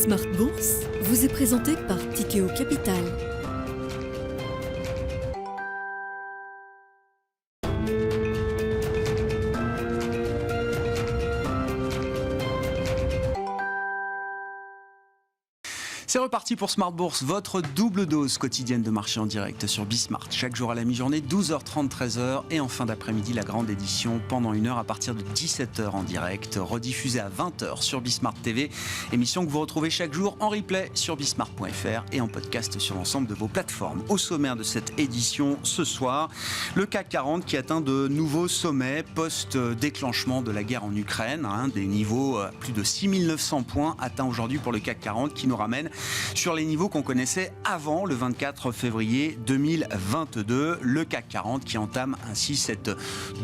Smart Bourse vous est présenté par Tikeo Capital. C'est reparti pour Smart Bourse, votre double dose quotidienne de marché en direct sur Bismart. Chaque jour à la mi-journée, 12h30, 13h et en fin d'après-midi, la grande édition pendant une heure à partir de 17h en direct, rediffusée à 20h sur Bismart TV. Émission que vous retrouvez chaque jour en replay sur bismart.fr et en podcast sur l'ensemble de vos plateformes. Au sommaire de cette édition ce soir, le CAC 40 qui atteint de nouveaux sommets post-déclenchement de la guerre en Ukraine. Des niveaux plus de 6900 points atteints aujourd'hui pour le CAC 40 qui nous ramène sur les niveaux qu'on connaissait avant le 24 février 2022. Le CAC 40 qui entame ainsi cette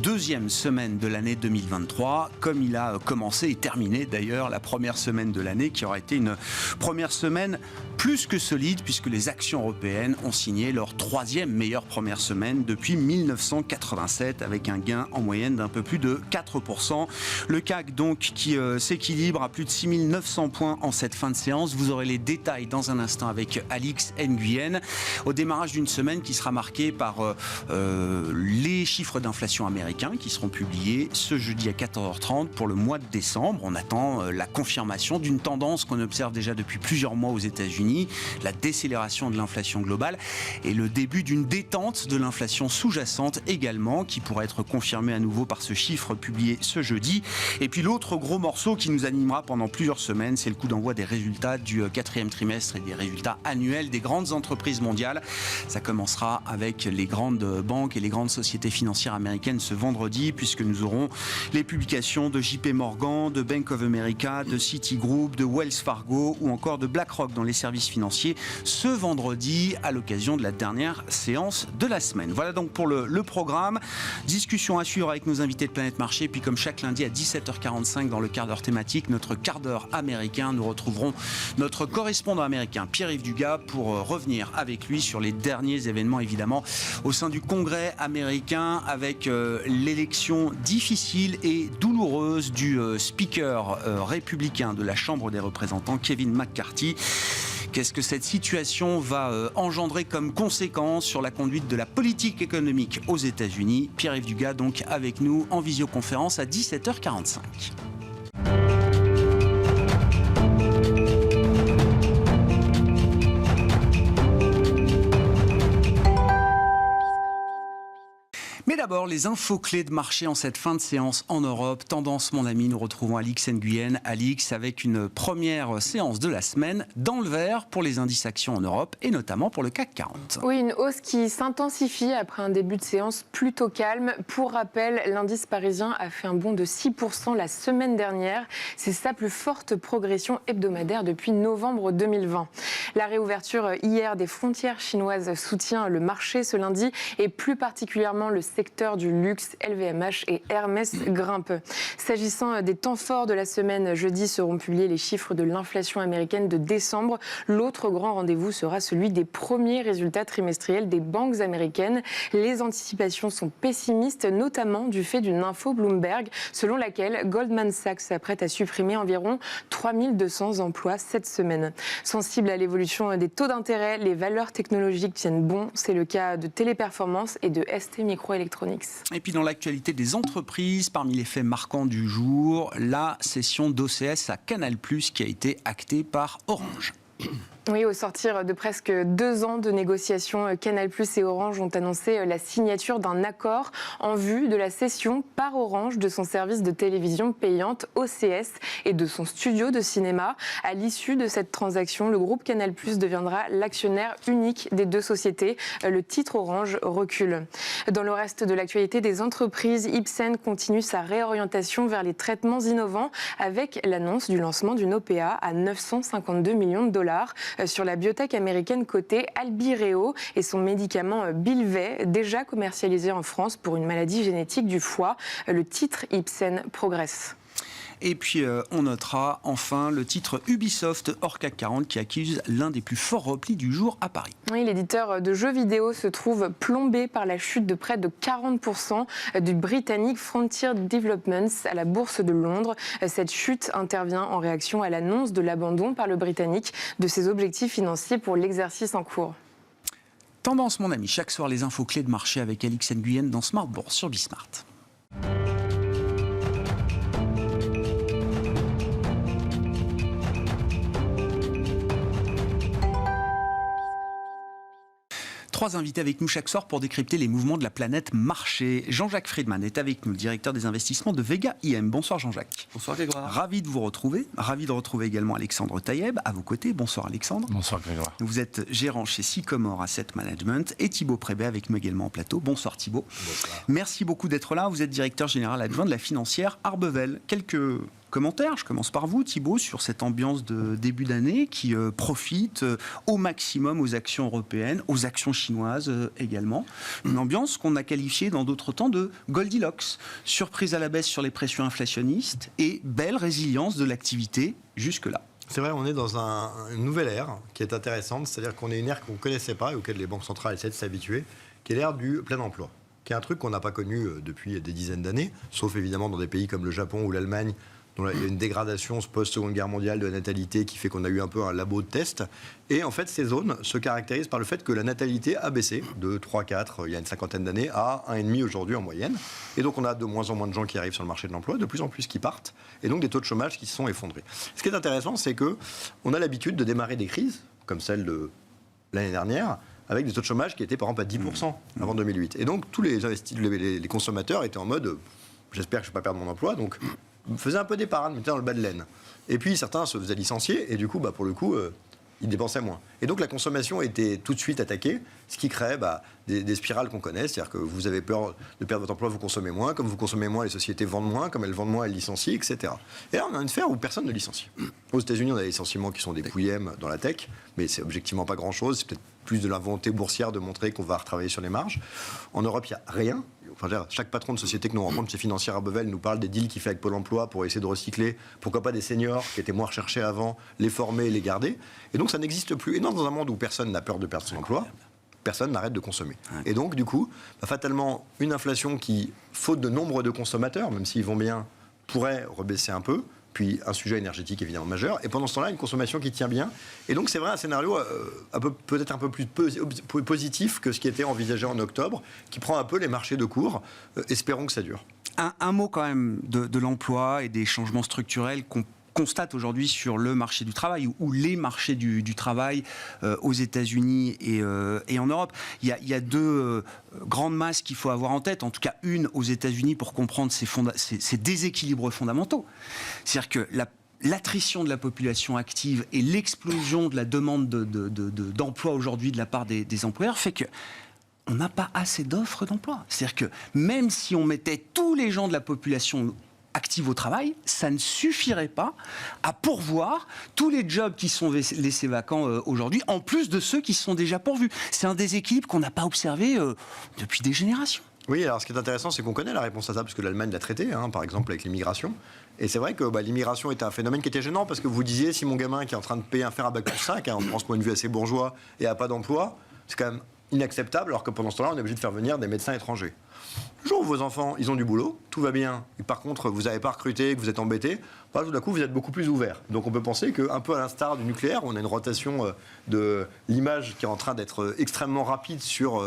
deuxième semaine de l'année 2023, comme il a commencé et terminé d'ailleurs la première semaine de l'année, qui aura été une première semaine plus que solide, puisque les actions européennes ont signé leur troisième meilleure première semaine depuis 1987, avec un gain en moyenne d'un peu plus de 4%. Le CAC donc qui s'équilibre à plus de 6900 points en cette fin de séance. Vous aurez les détails dans un instant avec Alix Nguyen, au démarrage d'une semaine qui sera marquée par les chiffres d'inflation américains qui seront publiés ce jeudi à 14h30 pour le mois de décembre. On attend la confirmation d'une tendance qu'on observe déjà depuis plusieurs mois aux États-Unis, la décélération de l'inflation globale et le début d'une détente de l'inflation sous-jacente également, qui pourrait être confirmée à nouveau par ce chiffre publié ce jeudi. Et puis l'autre gros morceau qui nous animera pendant plusieurs semaines, c'est le coup d'envoi des résultats du quatrième trimestre et des résultats annuels des grandes entreprises mondiales. Ça commencera avec les grandes banques et les grandes sociétés financières américaines ce vendredi, puisque nous aurons les publications de JP Morgan, de Bank of America, de Citigroup, de Wells Fargo ou encore de BlackRock dans les services financiers ce vendredi à l'occasion de la dernière séance de la semaine. Voilà donc pour le programme. Discussion à suivre avec nos invités de Planète Marché. Puis comme chaque lundi à 17h45 dans le quart d'heure thématique, notre quart d'heure américain, nous retrouverons notre correspondant américain Pierre-Yves Dugas pour revenir avec lui sur les derniers événements évidemment au sein du Congrès américain, avec l'élection difficile et douloureuse du speaker républicain de la Chambre des représentants, Kevin McCarthy. Qu'est-ce que cette situation va engendrer comme conséquence sur la conduite de la politique économique aux États-Unis? Pierre-Yves Dugas donc avec nous en visioconférence à 17h45. Mais d'abord, les infos clés de marché en cette fin de séance en Europe. Tendance, mon ami, nous retrouvons Alix Nguyen. Alix, avec une première séance de la semaine dans le vert pour les indices actions en Europe et notamment pour le CAC 40. Oui, une hausse qui s'intensifie après un début de séance plutôt calme. Pour rappel, l'indice parisien a fait un bond de 6% la semaine dernière. C'est sa plus forte progression hebdomadaire depuis novembre 2020. La réouverture hier des frontières chinoises soutient le marché ce lundi et plus particulièrement le secteur du luxe. LVMH et Hermès grimpent. S'agissant des temps forts de la semaine, jeudi seront publiés les chiffres de l'inflation américaine de décembre. L'autre grand rendez-vous sera celui des premiers résultats trimestriels des banques américaines. Les anticipations sont pessimistes, notamment du fait d'une info Bloomberg selon laquelle Goldman Sachs s'apprête à supprimer environ 3200 emplois cette semaine. Sensible à l'évolution des taux d'intérêt, les valeurs technologiques tiennent bon. C'est le cas de Téléperformance et de ST Microelectronics. Et puis dans l'actualité des entreprises, parmi les faits marquants du jour, la cession d'OCS à Canal+, qui a été actée par Orange. Oui, au sortir de presque 2 ans de négociations, Canal+ et Orange ont annoncé la signature d'un accord en vue de la cession par Orange de son service de télévision payante OCS et de son studio de cinéma. À l'issue de cette transaction, le groupe Canal+ deviendra l'actionnaire unique des deux sociétés. Le titre Orange recule. Dans le reste de l'actualité des entreprises, Ipsen continue sa réorientation vers les traitements innovants avec l'annonce du lancement d'une OPA à 952 millions de dollars. Sur la biotech américaine cotée Albireo et son médicament Bylvay, déjà commercialisé en France pour une maladie génétique du foie. Le titre Ipsen progresse. Et puis, on notera enfin le titre Ubisoft hors CAC 40 qui accuse l'un des plus forts replis du jour à Paris. Oui, l'éditeur de jeux vidéo se trouve plombé par la chute de près de 40% du britannique Frontier Developments à la bourse de Londres. Cette chute intervient en réaction à l'annonce de l'abandon par le britannique de ses objectifs financiers pour l'exercice en cours. Tendance, mon ami, chaque soir les infos clés de marché avec Alix Nguyen dans Smart Bourse sur Bismart. Trois invités avec nous chaque soir pour décrypter les mouvements de la planète marché. Jean-Jacques Friedman est avec nous, le directeur des investissements de Vega IM. Bonsoir Jean-Jacques. Bonsoir Grégoire. Ravi de vous retrouver. Ravi de retrouver également Alexandre Taïeb à vos côtés. Bonsoir Alexandre. Bonsoir Grégoire. Vous êtes gérant chez Sycomore Asset Management et Thibaut Prébet avec nous également en plateau. Bonsoir Thibaut. Bonsoir. Merci beaucoup d'être là. Vous êtes directeur général adjoint de la financière Arbevel. Quelques commentaires, je commence par vous Thibaut, sur cette ambiance de début d'année qui profite au maximum aux actions européennes, aux actions chinoises également. Une ambiance qu'on a qualifiée dans d'autres temps de Goldilocks. Surprise à la baisse sur les pressions inflationnistes et belle résilience de l'activité jusque-là. C'est vrai, on est dans une nouvelle ère qui est intéressante, c'est-à-dire qu'on est une ère qu'on ne connaissait pas et auquel les banques centrales essaient de s'habituer, qui est l'ère du plein emploi, qui est un truc qu'on n'a pas connu depuis des dizaines d'années, sauf évidemment dans des pays comme le Japon ou l'Allemagne, dont il y a une dégradation post-seconde guerre mondiale de la natalité qui fait qu'on a eu un peu un labo de test. Et en fait, ces zones se caractérisent par le fait que la natalité a baissé de 3-4 il y a une cinquantaine d'années à 1,5 aujourd'hui en moyenne. Et donc on a de moins en moins de gens qui arrivent sur le marché de l'emploi, de plus en plus qui partent, et donc des taux de chômage qui se sont effondrés. Ce qui est intéressant, c'est qu'on a l'habitude de démarrer des crises, comme celle de l'année dernière, avec des taux de chômage qui étaient par exemple à 10% avant 2008. Et donc tous les consommateurs étaient en mode « j'espère que je ne vais pas perdre mon emploi », donc faisaient un peu des parades, mettaient dans le bas de laine. Et puis certains se faisaient licencier, et du coup, pour le coup, ils dépensaient moins. Et donc la consommation était tout de suite attaquée, ce qui crée des spirales qu'on connaît, c'est-à-dire que vous avez peur de perdre votre emploi, vous consommez moins, comme vous consommez moins, les sociétés vendent moins, comme elles vendent moins, elles licencient, etc. Et là, on a une sphère où personne ne licencie. Aux États-Unis, on a des licenciements qui sont des pouillèmes dans la tech, mais c'est objectivement pas grand-chose, c'est peut-être plus de la volonté boursière de montrer qu'on va retravailler sur les marges. En Europe, il n'y a rien. Enfin, chaque patron de société que nous rencontrons chez Financière Arbevel nous parle des deals qu'il fait avec Pôle emploi pour essayer de recycler, pourquoi pas des seniors qui étaient moins recherchés avant, les former, les garder. Et donc ça n'existe plus. Et dans un monde où personne n'a peur de perdre son emploi, personne n'arrête de consommer. Et donc du coup, fatalement, une inflation qui, faute de nombre de consommateurs, même s'ils vont bien, pourrait rebaisser un peu. Puis un sujet énergétique évidemment majeur, et pendant ce temps-là, une consommation qui tient bien. Et donc c'est vrai un scénario peut-être un peu plus positif que ce qui était envisagé en octobre, qui prend un peu les marchés de cours. Espérons que ça dure. Un mot quand même de l'emploi et des changements structurels qu'on constate aujourd'hui sur le marché du travail ou les marchés du travail aux États-Unis et en Europe. Il y a deux grandes masses qu'il faut avoir en tête, en tout cas une aux États-Unis pour comprendre ces déséquilibres fondamentaux. C'est-à-dire que l'attrition de la population active et l'explosion de la demande d'emploi aujourd'hui de la part des employeurs fait que on n'a pas assez d'offres d'emploi. C'est-à-dire que même si on mettait tous les gens de la population active au travail, ça ne suffirait pas à pourvoir tous les jobs qui sont laissés vacants aujourd'hui, en plus de ceux qui sont déjà pourvus. C'est un déséquilibre qu'on n'a pas observé depuis des générations. Oui, alors ce qui est intéressant, c'est qu'on connaît la réponse à ça, parce que l'Allemagne l'a traité, par exemple avec l'immigration. Et c'est vrai que l'immigration était un phénomène qui était gênant, parce que vous disiez, si mon gamin qui est en train de faire un bac plus 5, on prend ce point de vue assez bourgeois, et n'a pas d'emploi, c'est quand même inacceptable, alors que pendant ce temps-là, on est obligé de faire venir des médecins étrangers. Le jour où vos enfants, ils ont du boulot, tout va bien, et par contre, vous n'avez pas recruté, que vous êtes embêté, tout d'un coup, vous êtes beaucoup plus ouvert. Donc on peut penser qu'un peu à l'instar du nucléaire, on a une rotation de l'image qui est en train d'être extrêmement rapide sur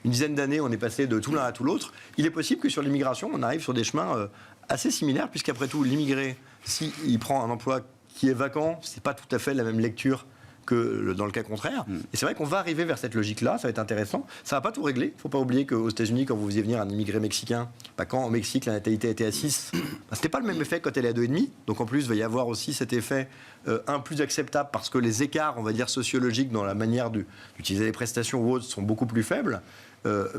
une dizaine d'années, on est passé de tout l'un à tout l'autre. Il est possible que sur l'immigration, on arrive sur des chemins assez similaires, puisqu'après tout, l'immigré, s'il prend un emploi qui est vacant, c'est pas tout à fait la même lecture que dans le cas contraire. Et c'est vrai qu'on va arriver vers cette logique-là, ça va être intéressant. Ça ne va pas tout régler. Il ne faut pas oublier qu'aux États-Unis, quand vous faisiez venir un immigré mexicain, quand au Mexique la natalité était à 6, ce n'était pas le même effet quand elle est à 2,5. Donc en plus, il va y avoir aussi cet effet plus acceptable parce que les écarts, on va dire, sociologiques dans la manière d'utiliser les prestations ou autres sont beaucoup plus faibles.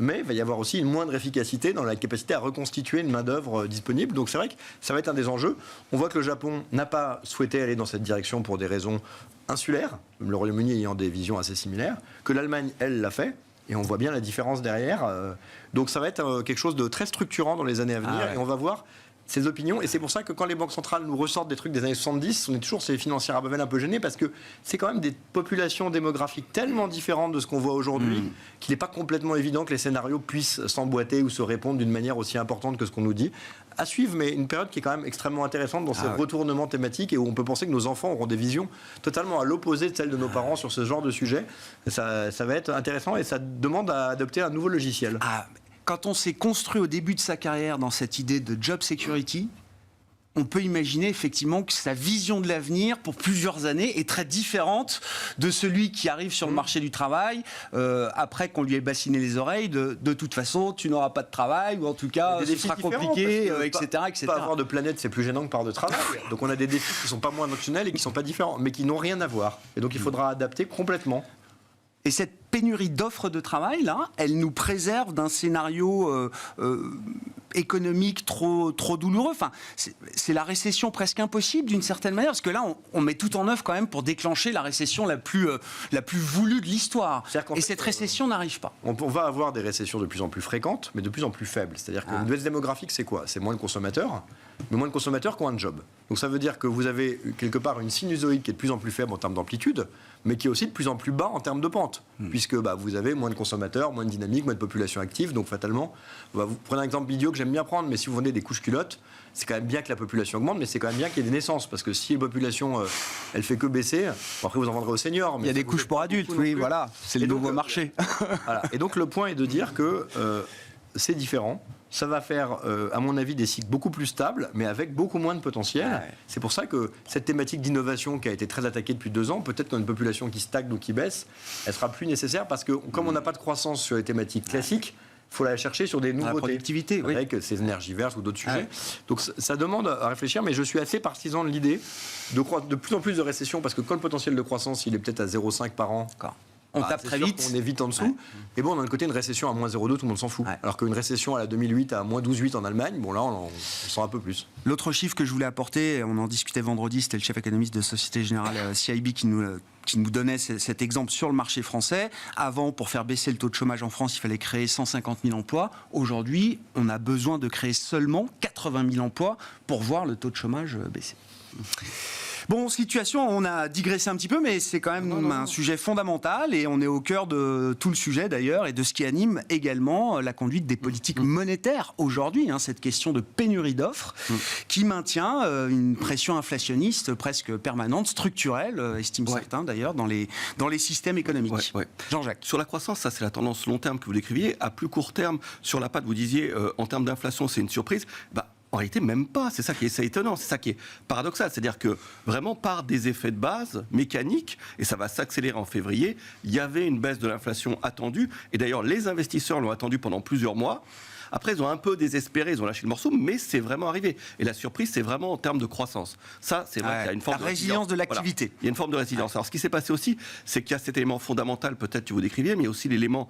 Mais il va y avoir aussi une moindre efficacité dans la capacité à reconstituer une main-d'œuvre disponible. Donc c'est vrai que ça va être un des enjeux. On voit que le Japon n'a pas souhaité aller dans cette direction pour des raisons insulaires, le Royaume-Uni ayant des visions assez similaires, que l'Allemagne, elle, l'a fait. Et on voit bien la différence derrière. Donc ça va être quelque chose de très structurant dans les années à venir. Et on va voir ces opinions. Et c'est pour ça que quand les banques centrales nous ressortent des trucs des années 70, on est toujours ces financières à Babel un peu gênés parce que c'est quand même des populations démographiques tellement différentes de ce qu'on voit aujourd'hui qu'il n'est pas complètement évident que les scénarios puissent s'emboîter ou se répondre d'une manière aussi importante que ce qu'on nous dit. À suivre, mais une période qui est quand même extrêmement intéressante dans ces retournements thématiques et où on peut penser que nos enfants auront des visions totalement à l'opposé de celles de nos parents sur ce genre de sujet. Ça va être intéressant et ça demande à adopter un nouveau logiciel. Quand on s'est construit au début de sa carrière dans cette idée de job security, on peut imaginer effectivement que sa vision de l'avenir pour plusieurs années est très différente de celui qui arrive sur le marché du travail après qu'on lui ait bassiné les oreilles de toute façon tu n'auras pas de travail ou en tout cas ce sera compliqué, etc. Pas avoir de planète, c'est plus gênant que par de travail. Donc on a des défis qui ne sont pas moins notionnels et qui ne sont pas différents, mais qui n'ont rien à voir. Et donc il faudra adapter complètement. Et cette pénurie d'offres de travail, là, elle nous préserve d'un scénario économique trop douloureux. Enfin, c'est la récession presque impossible d'une certaine manière, parce que là, on met tout en œuvre quand même pour déclencher la récession la plus voulue de l'histoire. Et cette récession n'arrive pas. On va avoir des récessions de plus en plus fréquentes, mais de plus en plus faibles. C'est-à-dire qu'une baisse démographique, c'est quoi? C'est moins de consommateurs, mais moins de consommateurs qui ont un job. Donc ça veut dire que vous avez quelque part une sinusoïde qui est de plus en plus faible en termes d'amplitude, mais qui est aussi de plus en plus bas en termes de pente, puisque vous avez moins de consommateurs, moins de dynamique, moins de population active, donc fatalement, vous prenez un exemple idiot que j'aime bien prendre, mais si vous vendez des couches culottes, c'est quand même bien que la population augmente, mais c'est quand même bien qu'il y ait des naissances, parce que si la population, elle fait que baisser, après vous en vendrez aux seniors. Mais il y a des couches pour adultes, oui, voilà, c'est le nouveau marché. Voilà. Et donc le point est de dire que c'est différent. Ça va faire, à mon avis, des cycles beaucoup plus stables, mais avec beaucoup moins de potentiel. Ouais. C'est pour ça que cette thématique d'innovation qui a été très attaquée depuis 2 ans, peut-être qu'une population qui stagne ou qui baisse, elle sera plus nécessaire parce que comme on n'a pas de croissance sur les thématiques classiques, il faut la chercher sur des nouveautés. La productivité, avec ces énergies vertes ou d'autres sujets. Donc ça demande à réfléchir, mais je suis assez partisan de l'idée de plus en plus de récession, parce que quand le potentiel de croissance, il est peut-être à 0,5 par an, on tape très vite. On est vite en dessous. Ouais. Et bon, d'un côté, une récession à moins 0,2, tout le monde s'en fout. Ouais. Alors qu'une récession à la 2008 à moins 12,8 en Allemagne, bon là, on sent un peu plus. L'autre chiffre que je voulais apporter, on en discutait vendredi, c'était le chef économiste de Société Générale CIB qui nous donnait cet exemple sur le marché français. Avant, pour faire baisser le taux de chômage en France, il fallait créer 150 000 emplois. Aujourd'hui, on a besoin de créer seulement 80 000 emplois pour voir le taux de chômage baisser. Bon, situation, on a digressé un petit peu, mais c'est quand même un sujet fondamental et on est au cœur de tout le sujet d'ailleurs et de ce qui anime également la conduite des politiques monétaires aujourd'hui, cette question de pénurie d'offres qui maintient une pression inflationniste presque permanente, structurelle, estiment certains d'ailleurs, dans les systèmes économiques. Jean-Jacques. Sur la croissance, ça c'est la tendance long terme que vous décriviez. À plus court terme, sur la patte, vous disiez en termes d'inflation, c'est une surprise. En réalité, même pas. C'est ça qui est étonnant, c'est ça qui est paradoxal. C'est-à-dire que vraiment par des effets de base mécaniques, et ça va s'accélérer en février, il y avait une baisse de l'inflation attendue. Et d'ailleurs, les investisseurs l'ont attendue pendant plusieurs mois. Après, ils ont un peu désespéré, ils ont lâché le morceau, mais c'est vraiment arrivé. Et la surprise, c'est vraiment en termes de croissance. Ça, c'est vrai qu'il y a une forme de résilience de l'activité. Voilà. Il y a une forme de résilience. Alors, ce qui s'est passé aussi, c'est qu'il y a cet élément fondamental, peut-être que vous décriviez, mais il y a aussi l'élément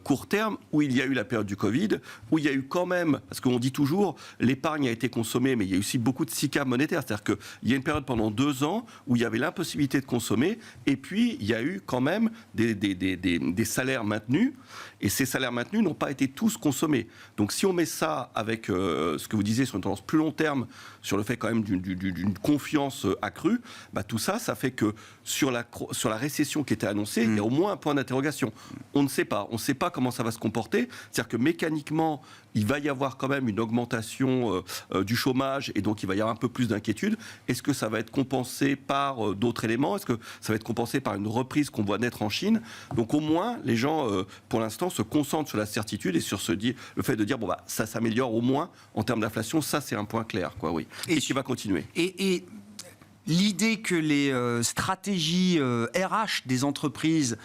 court terme, où il y a eu la période du Covid, où il y a eu quand même, parce qu'on dit toujours, l'épargne a été consommée, mais il y a eu aussi beaucoup de SICA monétaire. C'est-à-dire qu'il y a une période pendant 2 ans où il y avait l'impossibilité de consommer, et puis il y a eu quand même des salaires maintenus, et ces salaires maintenus n'ont pas été tous consommés. Donc si on met ça avec ce que vous disiez sur une tendance plus long terme, sur le fait quand même d'une confiance accrue, tout ça, ça fait que sur la récession qui était annoncée, il y a au moins un point d'interrogation. On ne sait pas. On ne sait pas comment ça va se comporter. C'est-à-dire que mécaniquement, il va y avoir quand même une augmentation du chômage et donc il va y avoir un peu plus d'inquiétude. Est-ce que ça va être compensé par d'autres éléments? Est-ce que ça va être compensé par une reprise qu'on voit naître en Chine? Donc au moins, les gens, pour l'instant, se concentrent sur la certitude et sur le fait de dire ça s'améliore au moins en termes d'inflation. Ça, c'est un point clair, oui. Et qui va continuer. Et l'idée que les stratégies RH des entreprises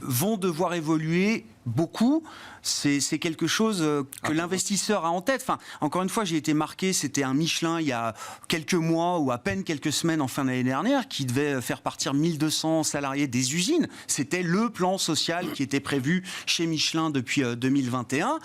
vont devoir évoluer beaucoup, c'est quelque chose que l'investisseur a en tête. Enfin, encore une fois, j'ai été marqué, c'était un Michelin il y a quelques mois ou à peine quelques semaines en fin d'année dernière qui devait faire partir 1200 salariés des usines. C'était le plan social qui était prévu chez Michelin depuis 2021.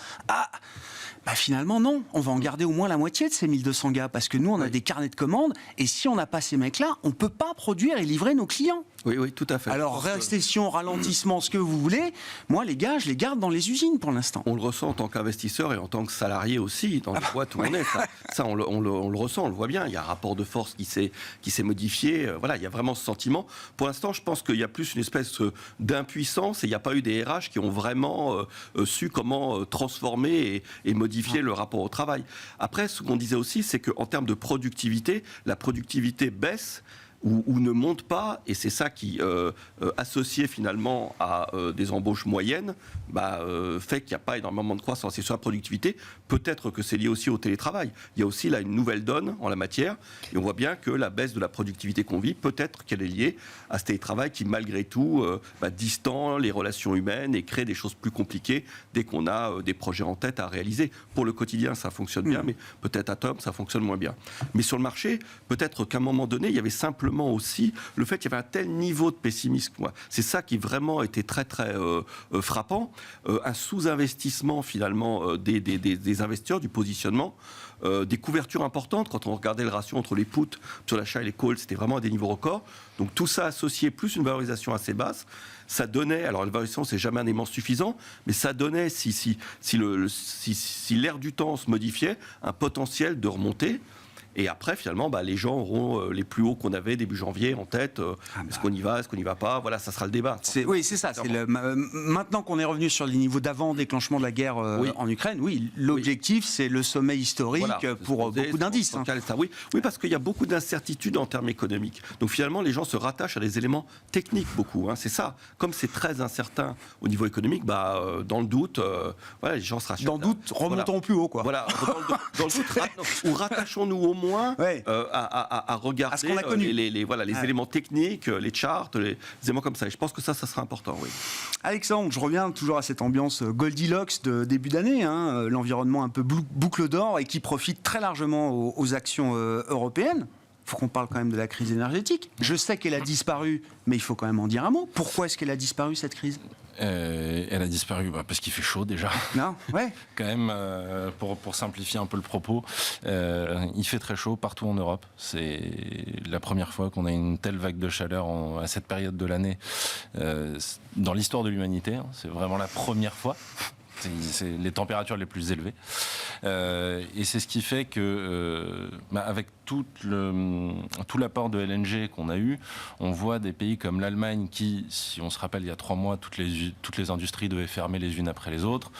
Finalement, non. On va en garder au moins la moitié de ces 1200 gars parce que nous, on a des carnets de commandes et si on n'a pas ces mecs-là, on ne peut pas produire et livrer nos clients. Oui, tout à fait. Alors, récession, ralentissement, ce que vous voulez, moi, les gars, je les garde dans les usines pour l'instant. On le ressent en tant qu'investisseur et en tant que salarié aussi, dans les boîtes où on est. Ça on le ressent, on le voit bien. Il y a un rapport de force qui s'est modifié. Voilà, il y a vraiment ce sentiment. Pour l'instant, je pense qu'il y a plus une espèce d'impuissance et il n'y a pas eu des RH qui ont vraiment su comment transformer et modifier le rapport au travail. Après, ce qu'on disait aussi, c'est qu'en termes de productivité, la productivité baisse ou ne monte pas, et c'est ça qui, associé finalement à des embauches moyennes, fait qu'il n'y a pas énormément de croissance. Et sur la productivité, peut-être que c'est lié aussi au télétravail. Il y a aussi là une nouvelle donne en la matière, et on voit bien que la baisse de la productivité qu'on vit, peut-être qu'elle est liée à ce télétravail qui, malgré tout, distend les relations humaines et crée des choses plus compliquées dès qu'on a des projets en tête à réaliser. Pour le quotidien, ça fonctionne bien, mais peut-être à terme, ça fonctionne moins bien. Mais sur le marché, peut-être qu'à un moment donné, il y avait simplement aussi le fait qu'il y avait un tel niveau de pessimisme. C'est ça qui vraiment était très très frappant. Un sous-investissement finalement des investisseurs, du positionnement, des couvertures importantes. Quand on regardait le ratio entre les puts sur l'achat et les calls, c'était vraiment à des niveaux records. Donc tout ça associé plus une valorisation assez basse, ça donnait, alors la valorisation c'est jamais un élément suffisant, mais ça donnait, si l'air du temps se modifiait, un potentiel de remontée. Et après, finalement, les gens auront les plus hauts qu'on avait début janvier en tête. Est-ce qu'on y va, est-ce qu'on n'y va pas? Voilà, ça sera le débat. Oui, c'est ça. Maintenant qu'on est revenu sur les niveaux d'avant déclenchement de la guerre en Ukraine, l'objectif, c'est le sommet historique pour beaucoup d'indices. Oui, parce qu'il y a beaucoup d'incertitudes en termes économiques. Donc finalement, les gens se rattachent à des éléments techniques beaucoup. C'est ça. Comme c'est très incertain au niveau économique, dans le doute, les gens se rattachent. Dans le doute, remontons plus haut. Voilà, dans le doute, ou rattachons-nous au moins à regarder les éléments techniques, les charts, les éléments comme ça. Et je pense que ça sera important, oui. Alexandre, je reviens toujours à cette ambiance Goldilocks de début d'année, l'environnement un peu boucle d'or et qui profite très largement aux actions européennes. Il faut qu'on parle quand même de la crise énergétique. Je sais qu'elle a disparu, mais il faut quand même en dire un mot. Pourquoi est-ce qu'elle a disparu, cette crise ? Elle a disparu parce qu'il fait chaud déjà. Non, ouais. Quand même, pour simplifier un peu le propos, il fait très chaud partout en Europe. C'est la première fois qu'on a une telle vague de chaleur à cette période de l'année dans l'histoire de l'humanité. C'est vraiment la première fois. C'est les températures les plus élevées. Et c'est ce qui fait que, avec tout l'apport de LNG qu'on a eu, on voit des pays comme l'Allemagne qui, si on se rappelle, il y a 3 mois, toutes les industries devaient fermer les unes après les autres.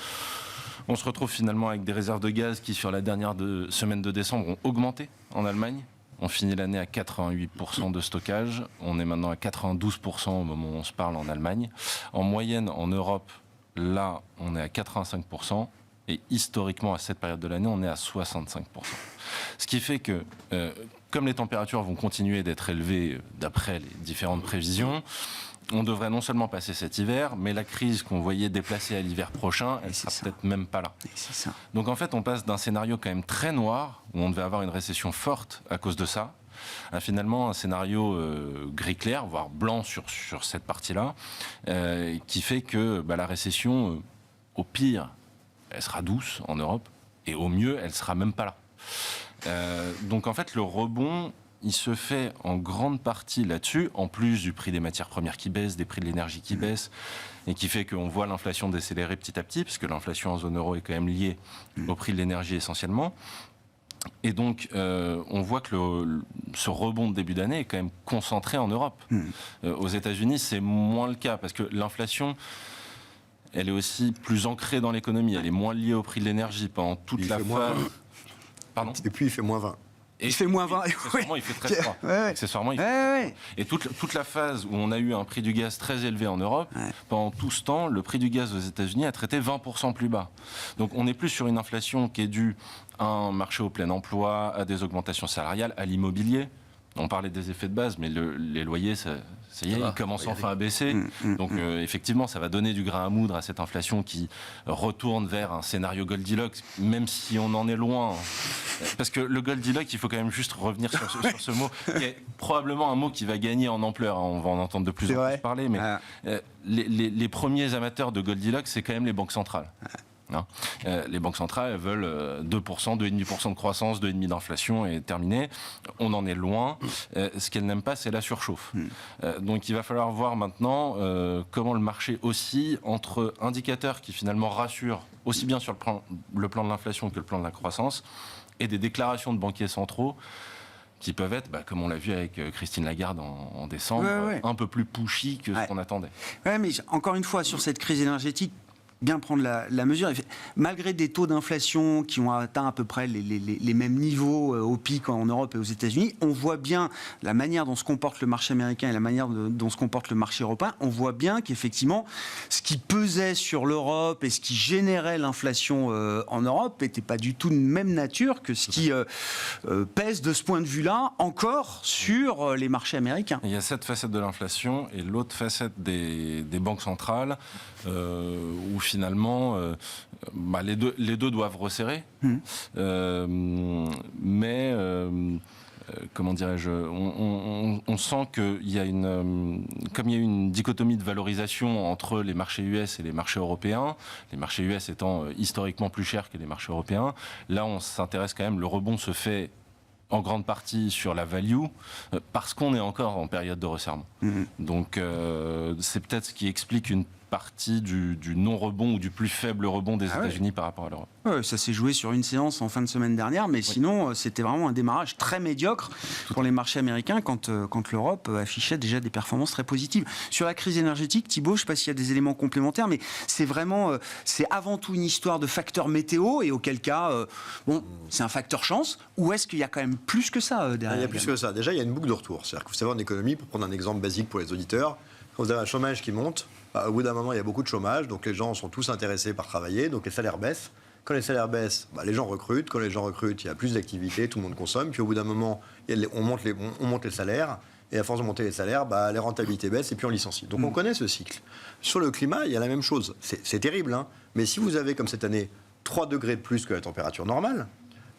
On se retrouve finalement avec des réserves de gaz qui, sur la dernière semaine de décembre, ont augmenté en Allemagne. On finit l'année à 88% de stockage. On est maintenant à 92% au moment où on se parle en Allemagne. En moyenne, en Europe, là, on est à 85%. Et historiquement, à cette période de l'année, on est à 65%. Ce qui fait que, comme les températures vont continuer d'être élevées d'après les différentes prévisions, on devrait non seulement passer cet hiver, mais la crise qu'on voyait déplacer à l'hiver prochain, elle ne sera peut-être même pas là. Donc en fait, on passe d'un scénario quand même très noir, où on devait avoir une récession forte à cause de ça, à finalement un scénario gris clair, voire blanc sur cette partie-là, qui fait que la récession, au pire, elle sera douce en Europe, et au mieux, elle ne sera même pas là. Donc en fait, le rebond, il se fait en grande partie là-dessus, en plus du prix des matières premières qui baisse, des prix de l'énergie qui baissent, et qui fait qu'on voit l'inflation décélérer petit à petit, parce que l'inflation en zone euro est quand même liée au prix de l'énergie essentiellement. Et donc, on voit que ce rebond de début d'année est quand même concentré en Europe. Aux États-Unis, c'est moins le cas, parce que l'inflation, elle est aussi plus ancrée dans l'économie, elle est moins liée au prix de l'énergie pendant toute la phase. Pardon ? Et puis il fait moins 20. Il fait moins 20. Accessoirement, il fait très froid. Accessoirement, il fait froid. Et toute la phase où on a eu un prix du gaz très élevé en Europe, pendant tout ce temps, le prix du gaz aux États-Unis a traité 20% plus bas. Donc on n'est plus sur une inflation qui est due à un marché au plein emploi, à des augmentations salariales, à l'immobilier. On parlait des effets de base, mais les loyers, ça y est, ils commencent enfin à baisser. Donc effectivement, ça va donner du grain à moudre à cette inflation qui retourne vers un scénario Goldilocks, même si on en est loin. Parce que le Goldilocks, il faut quand même juste revenir sur ce mot, qui est probablement un mot qui va gagner en ampleur. On va en entendre de plus en plus parler, mais les premiers amateurs de Goldilocks, c'est quand même les banques centrales. Les banques centrales, elles veulent 2%, 2,5% de croissance, 2,5% d'inflation et terminé. On en est loin. Ce qu'elles n'aiment pas, c'est la surchauffe. Donc il va falloir voir maintenant comment le marché oscille entre indicateurs qui finalement rassurent aussi bien sur le plan de l'inflation que le plan de la croissance et des déclarations de banquiers centraux qui peuvent être, comme on l'a vu avec Christine Lagarde en décembre, un peu plus pushy que ce qu'on attendait. Ouais, mais encore une fois, sur cette crise énergétique, bien prendre la mesure. Malgré des taux d'inflation qui ont atteint à peu près les mêmes niveaux au pic en Europe et aux États-Unis, on voit bien la manière dont se comporte le marché américain et la manière dont se comporte le marché européen. On voit bien qu'effectivement, ce qui pesait sur l'Europe et ce qui générait l'inflation en Europe n'était pas du tout de même nature que ce qui pèse de ce point de vue-là encore sur les marchés américains. Il y a cette facette de l'inflation et l'autre facette des banques centrales où finalement les deux doivent resserrer. Mais comment dirais-je, on sent qu'il y a comme il y a eu une dichotomie de valorisation entre les marchés US et les marchés européens, les marchés US étant historiquement plus chers que les marchés européens, là on s'intéresse quand même, le rebond se fait en grande partie sur la value, parce qu'on est encore en période de resserrement. Donc c'est peut-être ce qui explique une partie du non-rebond ou du plus faible rebond des États-Unis par rapport à l'Europe. Ouais, ça s'est joué sur une séance en fin de semaine dernière, mais sinon c'était vraiment un démarrage très médiocre pour les marchés américains quand l'Europe affichait déjà des performances très positives. Sur la crise énergétique, Thibault, je ne sais pas s'il y a des éléments complémentaires, mais c'est vraiment, c'est avant tout une histoire de facteur météo, et auquel cas, c'est un facteur chance, ou est-ce qu'il y a quand même plus que ça derrière? Il y a plus que ça. Déjà, il y a une boucle de retour. C'est-à-dire que vous savez, en économie, pour prendre un exemple basique pour les auditeurs, quand vous avez un chômage qui monte, au bout d'un moment, il y a beaucoup de chômage, donc les gens sont tous intéressés par travailler, donc les salaires baissent. Quand les salaires baissent, les gens recrutent. Quand les gens recrutent, il y a plus d'activité, tout le monde consomme. Puis au bout d'un moment, on monte les salaires. Et à force de monter les salaires, les rentabilités baissent et puis on licencie. Donc on connaît ce cycle. Sur le climat, il y a la même chose. C'est terrible, hein. Mais si vous avez, comme cette année, 3 degrés de plus que la température normale,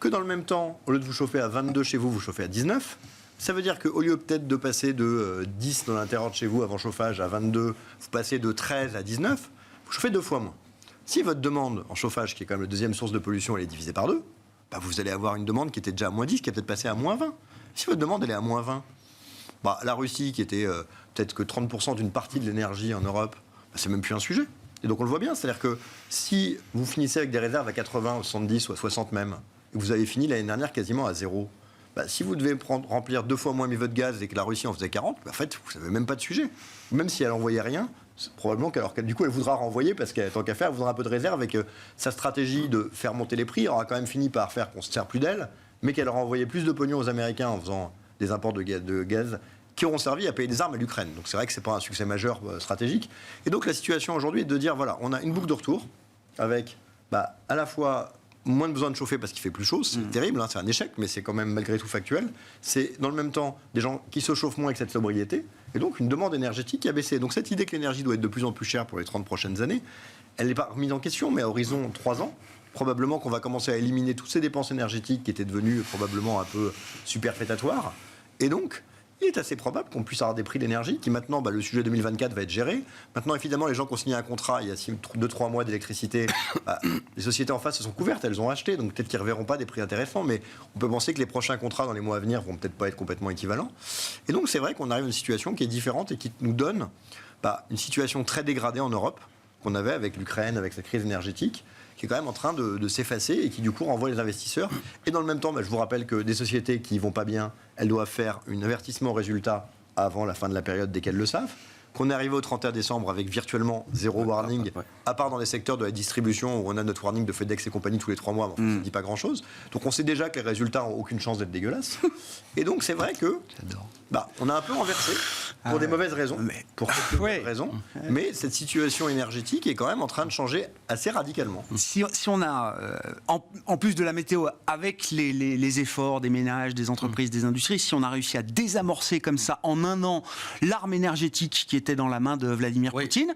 que dans le même temps, au lieu de vous chauffer à 22 chez vous, vous chauffez à 19, ça veut dire qu'au lieu peut-être de passer de 10 dans l'intérieur de chez vous avant chauffage à 22, vous passez de 13 à 19, vous chauffez 2 fois moins. Si votre demande en chauffage, qui est quand même la deuxième source de pollution, elle est divisée par 2, vous allez avoir une demande qui était déjà à moins 10, qui est peut-être passée à moins 20. Si votre demande elle est à moins 20, la Russie, qui était peut-être que 30% d'une partie de l'énergie en Europe, c'est même plus un sujet. Et donc on le voit bien, c'est-à-dire que si vous finissez avec des réserves à 80, 70 ou à 60 même, et que vous avez fini l'année dernière quasiment à 0, si vous devez remplir 2 fois moins votre gaz et que la Russie en faisait 40, en fait, vous n'avez même pas de sujet. Même si elle n'envoyait rien, probablement du coup, elle voudra renvoyer parce qu'elle, tant qu'à faire, elle voudra un peu de réserve et que sa stratégie de faire monter les prix aura quand même fini par faire qu'on se sert plus d'elle, mais qu'elle aura envoyé plus de pognon aux Américains en faisant des imports de gaz qui auront servi à payer des armes à l'Ukraine. Donc c'est vrai que ce n'est pas un succès majeur stratégique. Et donc la situation aujourd'hui est de dire, voilà, on a une boucle de retour avec à la fois moins de besoin de chauffer parce qu'il fait plus chaud, c'est terrible, hein, c'est un échec, mais c'est quand même malgré tout factuel. C'est dans le même temps des gens qui se chauffent moins avec cette sobriété, et donc une demande énergétique qui a baissé. Donc cette idée que l'énergie doit être de plus en plus chère pour les 30 prochaines années, elle n'est pas remise en question, mais à horizon 3 ans, probablement qu'on va commencer à éliminer toutes ces dépenses énergétiques qui étaient devenues probablement un peu superfétatoires, et donc il est assez probable qu'on puisse avoir des prix d'énergie qui maintenant, le sujet 2024 va être géré. Maintenant, évidemment, les gens qui ont signé un contrat il y a 2-3 mois d'électricité, les sociétés en face se sont couvertes, elles ont acheté, donc peut-être qu'ils ne reverront pas des prix intéressants, mais on peut penser que les prochains contrats dans les mois à venir vont peut-être pas être complètement équivalents. Et donc c'est vrai qu'on arrive à une situation qui est différente et qui nous donne une situation très dégradée en Europe qu'on avait avec l'Ukraine, avec cette crise énergétique, qui est quand même en train de s'effacer et qui du coup renvoie les investisseurs. Et dans le même temps, je vous rappelle que des sociétés qui ne vont pas bien, elles doivent faire un avertissement au résultat avant la fin de la période dès qu'elles le savent. Qu'on est arrivé au 31 décembre avec virtuellement zéro warning, à part dans les secteurs de la distribution où on a notre warning de FedEx et compagnie tous les 3 mois, ça ne dit pas grand-chose. Donc on sait déjà que les résultats n'ont aucune chance d'être dégueulasses. Et donc c'est vrai que on a un peu renversé pour des mauvaises raisons, raisons. Mais cette situation énergétique est quand même en train de changer assez radicalement. Si on a, en plus de la météo, avec les efforts des ménages, des entreprises, des industries, si on a réussi à désamorcer comme ça en un an l'arme énergétique qui était dans la main de Vladimir Poutine,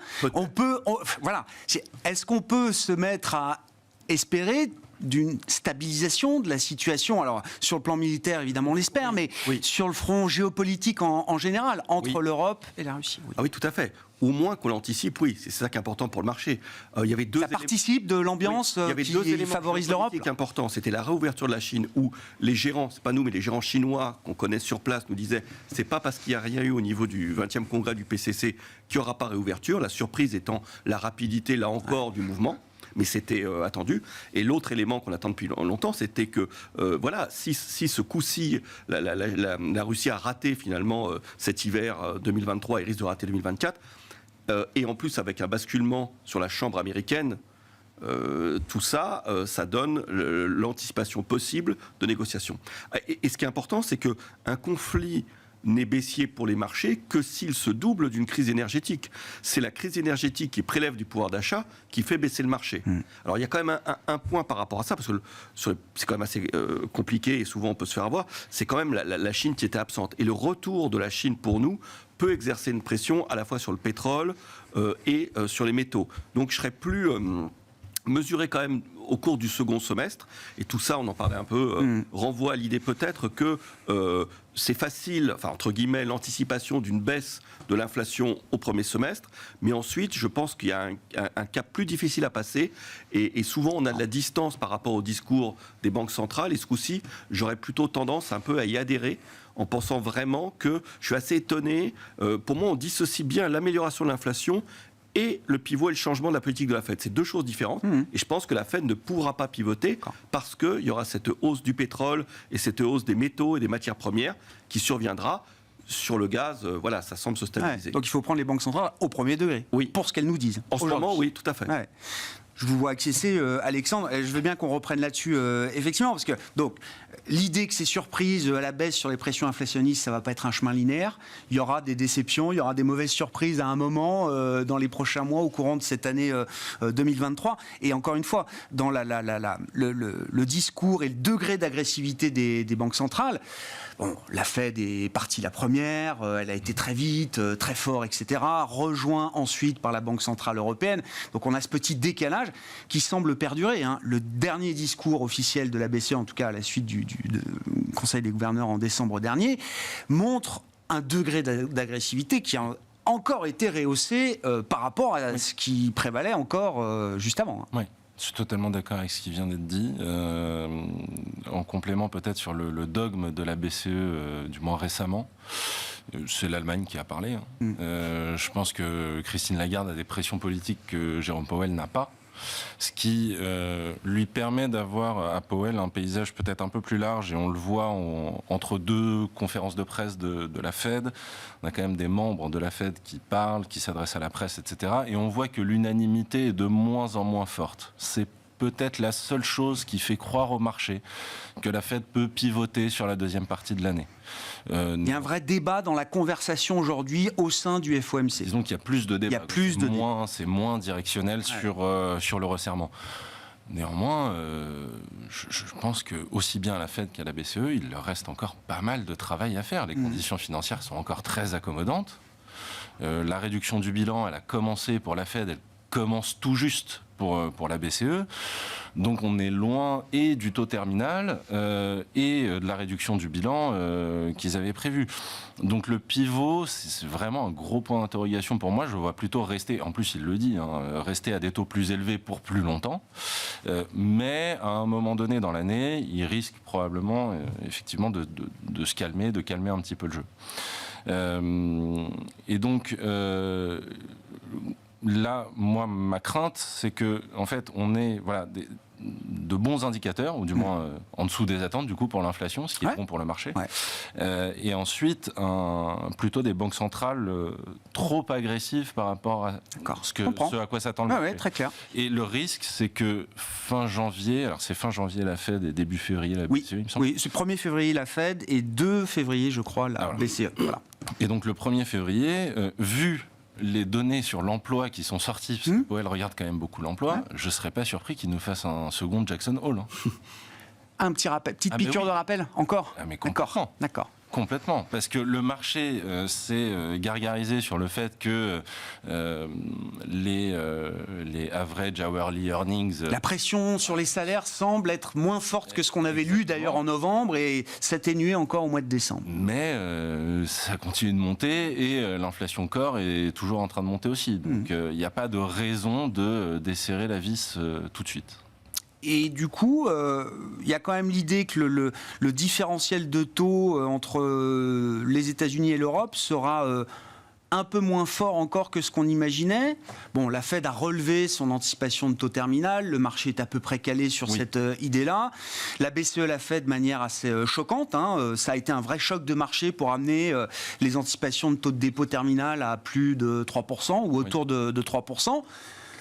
est-ce qu'on peut se mettre à espérer d'une stabilisation de la situation. Alors, sur le plan militaire, évidemment, on l'espère, mais sur le front géopolitique en général, entre l'Europe et la Russie. Ah oui, tout à fait. Au moins qu'on l'anticipe, oui, c'est ça qui est important pour le marché. Il y avait ça participe de l'ambiance qui favorise l'Europe. Qui est important, c'était la réouverture de la Chine où les gérants, c'est pas nous, mais les gérants chinois qu'on connaît sur place nous disaient c'est pas parce qu'il n'y a rien eu au niveau du 20e congrès du PCC qu'il n'y aura pas réouverture. La surprise étant la rapidité, là encore, du mouvement. Mais c'était attendu. Et l'autre élément qu'on attend depuis longtemps, c'était que, si ce coup-ci, la Russie a raté finalement cet hiver 2023 et risque de rater 2024, et en plus avec un basculement sur la Chambre américaine, tout ça, ça donne l'anticipation possible de négociations. Et ce qui est important, c'est qu'un conflit n'est baissier pour les marchés que s'il se double d'une crise énergétique. C'est la crise énergétique qui prélève du pouvoir d'achat qui fait baisser le marché. Alors il y a quand même un point par rapport à ça, parce que c'est quand même assez compliqué et souvent on peut se faire avoir, c'est quand même la Chine qui était absente. Et le retour de la Chine pour nous peut exercer une pression à la fois sur le pétrole et sur les métaux. Donc je serais plus mesuré quand même au cours du second semestre, et tout ça, on en parlait un peu, renvoie à l'idée peut-être que c'est facile, enfin entre guillemets, l'anticipation d'une baisse de l'inflation au premier semestre, mais ensuite, je pense qu'il y a un cap plus difficile à passer, et souvent on a de la distance par rapport au discours des banques centrales, et ce coup-ci, j'aurais plutôt tendance un peu à y adhérer, en pensant vraiment que je suis assez étonné, pour moi on dissocie bien l'amélioration de l'inflation et le pivot et le changement de la politique de la Fed. C'est deux choses différentes. Et je pense que la Fed ne pourra pas pivoter parce qu'il y aura cette hausse du pétrole et cette hausse des métaux et des matières premières qui surviendra. Sur le gaz, ça semble se stabiliser. Donc il faut prendre les banques centrales au premier degré, pour ce qu'elles nous disent. En ce moment, oui, tout à fait. Ouais. Je vous vois acquiescer, Alexandre. Je veux bien qu'on reprenne là-dessus, effectivement, parce que donc l'idée que ces surprises à la baisse sur les pressions inflationnistes, ça va pas être un chemin linéaire. Il y aura des déceptions, il y aura des mauvaises surprises à un moment dans les prochains mois, au courant de cette année 2023. Et encore une fois, dans le discours et le degré d'agressivité des banques centrales. Bon, la Fed est partie la première, elle a été très vite, très fort, etc. Rejoint ensuite par la Banque Centrale Européenne. Donc on a ce petit décalage qui semble perdurer. Le dernier discours officiel de la BCE, en tout cas à la suite du Conseil des gouverneurs en décembre dernier, montre un degré d'agressivité qui a encore été rehaussé par rapport à ce qui prévalait encore juste avant. Oui. Je suis totalement d'accord avec ce qui vient d'être dit. En complément peut-être sur le dogme de la BCE, du moins récemment, c'est l'Allemagne qui a parlé. Je pense que Christine Lagarde a des pressions politiques que Jérôme Powell n'a pas. Ce qui lui permet d'avoir à Powell un paysage peut-être un peu plus large, et on le voit entre deux conférences de presse de la Fed. On a quand même des membres de la Fed qui parlent, qui s'adressent à la presse, etc. Et on voit que l'unanimité est de moins en moins forte. C'est peut-être la seule chose qui fait croire au marché que la Fed peut pivoter sur la deuxième partie de l'année. Il y a un vrai débat dans la conversation aujourd'hui au sein du FOMC. Disons qu'il y a plus de débats. Il y a plus de c'est moins directionnel sur le resserrement. Néanmoins, je pense que aussi bien à la Fed qu'à la BCE, il leur reste encore pas mal de travail à faire. Les conditions financières sont encore très accommodantes. La réduction du bilan, elle a commencé pour la Fed, elle commence tout juste pour la BCE. Donc on est loin et du taux terminal et de la réduction du bilan qu'ils avaient prévu. Donc le pivot, c'est vraiment un gros point d'interrogation pour moi. Je vois plutôt rester, en plus il le dit, rester à des taux plus élevés pour plus longtemps. Mais à un moment donné dans l'année, il risque probablement effectivement de se calmer, de calmer un petit peu le jeu. Et donc... là, moi, ma crainte, c'est que, en fait, on ait de bons indicateurs, ou du moins en dessous des attentes, du coup, pour l'inflation, ce qui est bon pour le marché. Et ensuite, plutôt des banques centrales trop agressives par rapport à ce à quoi s'attend le marché. Très clair. Et le risque, c'est que fin janvier, alors c'est fin janvier la Fed et début février la BCE, il me semble. Oui, c'est 1er février la Fed et 2 février, je crois, la BCE. Voilà. Et donc, le 1er février, vu les données sur l'emploi qui sont sorties, parce que Powell regarde quand même beaucoup l'emploi, je ne serais pas surpris qu'il nous fasse un second Jackson Hole. Un petit rappel, petite piqûre de rappel, encore. Mais d'accord. Complètement, parce que le marché s'est gargarisé sur le fait que les average hourly earnings... La pression sur les salaires semble être moins forte que ce qu'on avait lu d'ailleurs en novembre et s'atténuer encore au mois de décembre. Mais ça continue de monter et l'inflation corps est toujours en train de monter aussi. Donc il n'y a pas de raison de desserrer la vis tout de suite. Et du coup, il y a quand même l'idée que le différentiel de taux entre les États-Unis et l'Europe sera un peu moins fort encore que ce qu'on imaginait. Bon, la Fed a relevé son anticipation de taux terminal, le marché est à peu près calé sur cette idée-là. La BCE l'a fait de manière assez choquante, ça a été un vrai choc de marché pour amener les anticipations de taux de dépôt terminal à plus de 3% ou autour de 3%.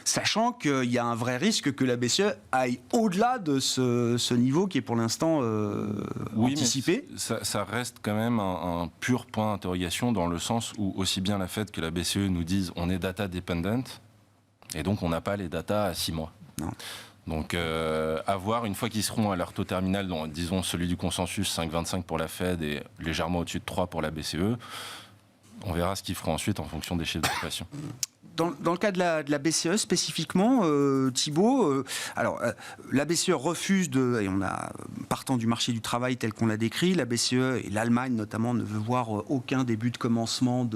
Sachant qu'il y a un vrai risque que la BCE aille au-delà de ce niveau qui est pour l'instant anticipé. Mais ça reste quand même un pur point d'interrogation dans le sens où aussi bien la Fed que la BCE nous disent on est data dependent et donc on n'a pas les data à 6 mois. Non. Donc à voir une fois qu'ils seront à leur taux terminal, dont, disons celui du consensus 5,25 pour la Fed et légèrement au-dessus de 3 pour la BCE, on verra ce qu'ils feront ensuite en fonction des chiffres d'inflation. Dans le cas de la BCE spécifiquement, Thibault, la BCE refuse et on a, partant du marché du travail tel qu'on l'a décrit, la BCE et l'Allemagne notamment ne veut voir aucun début de commencement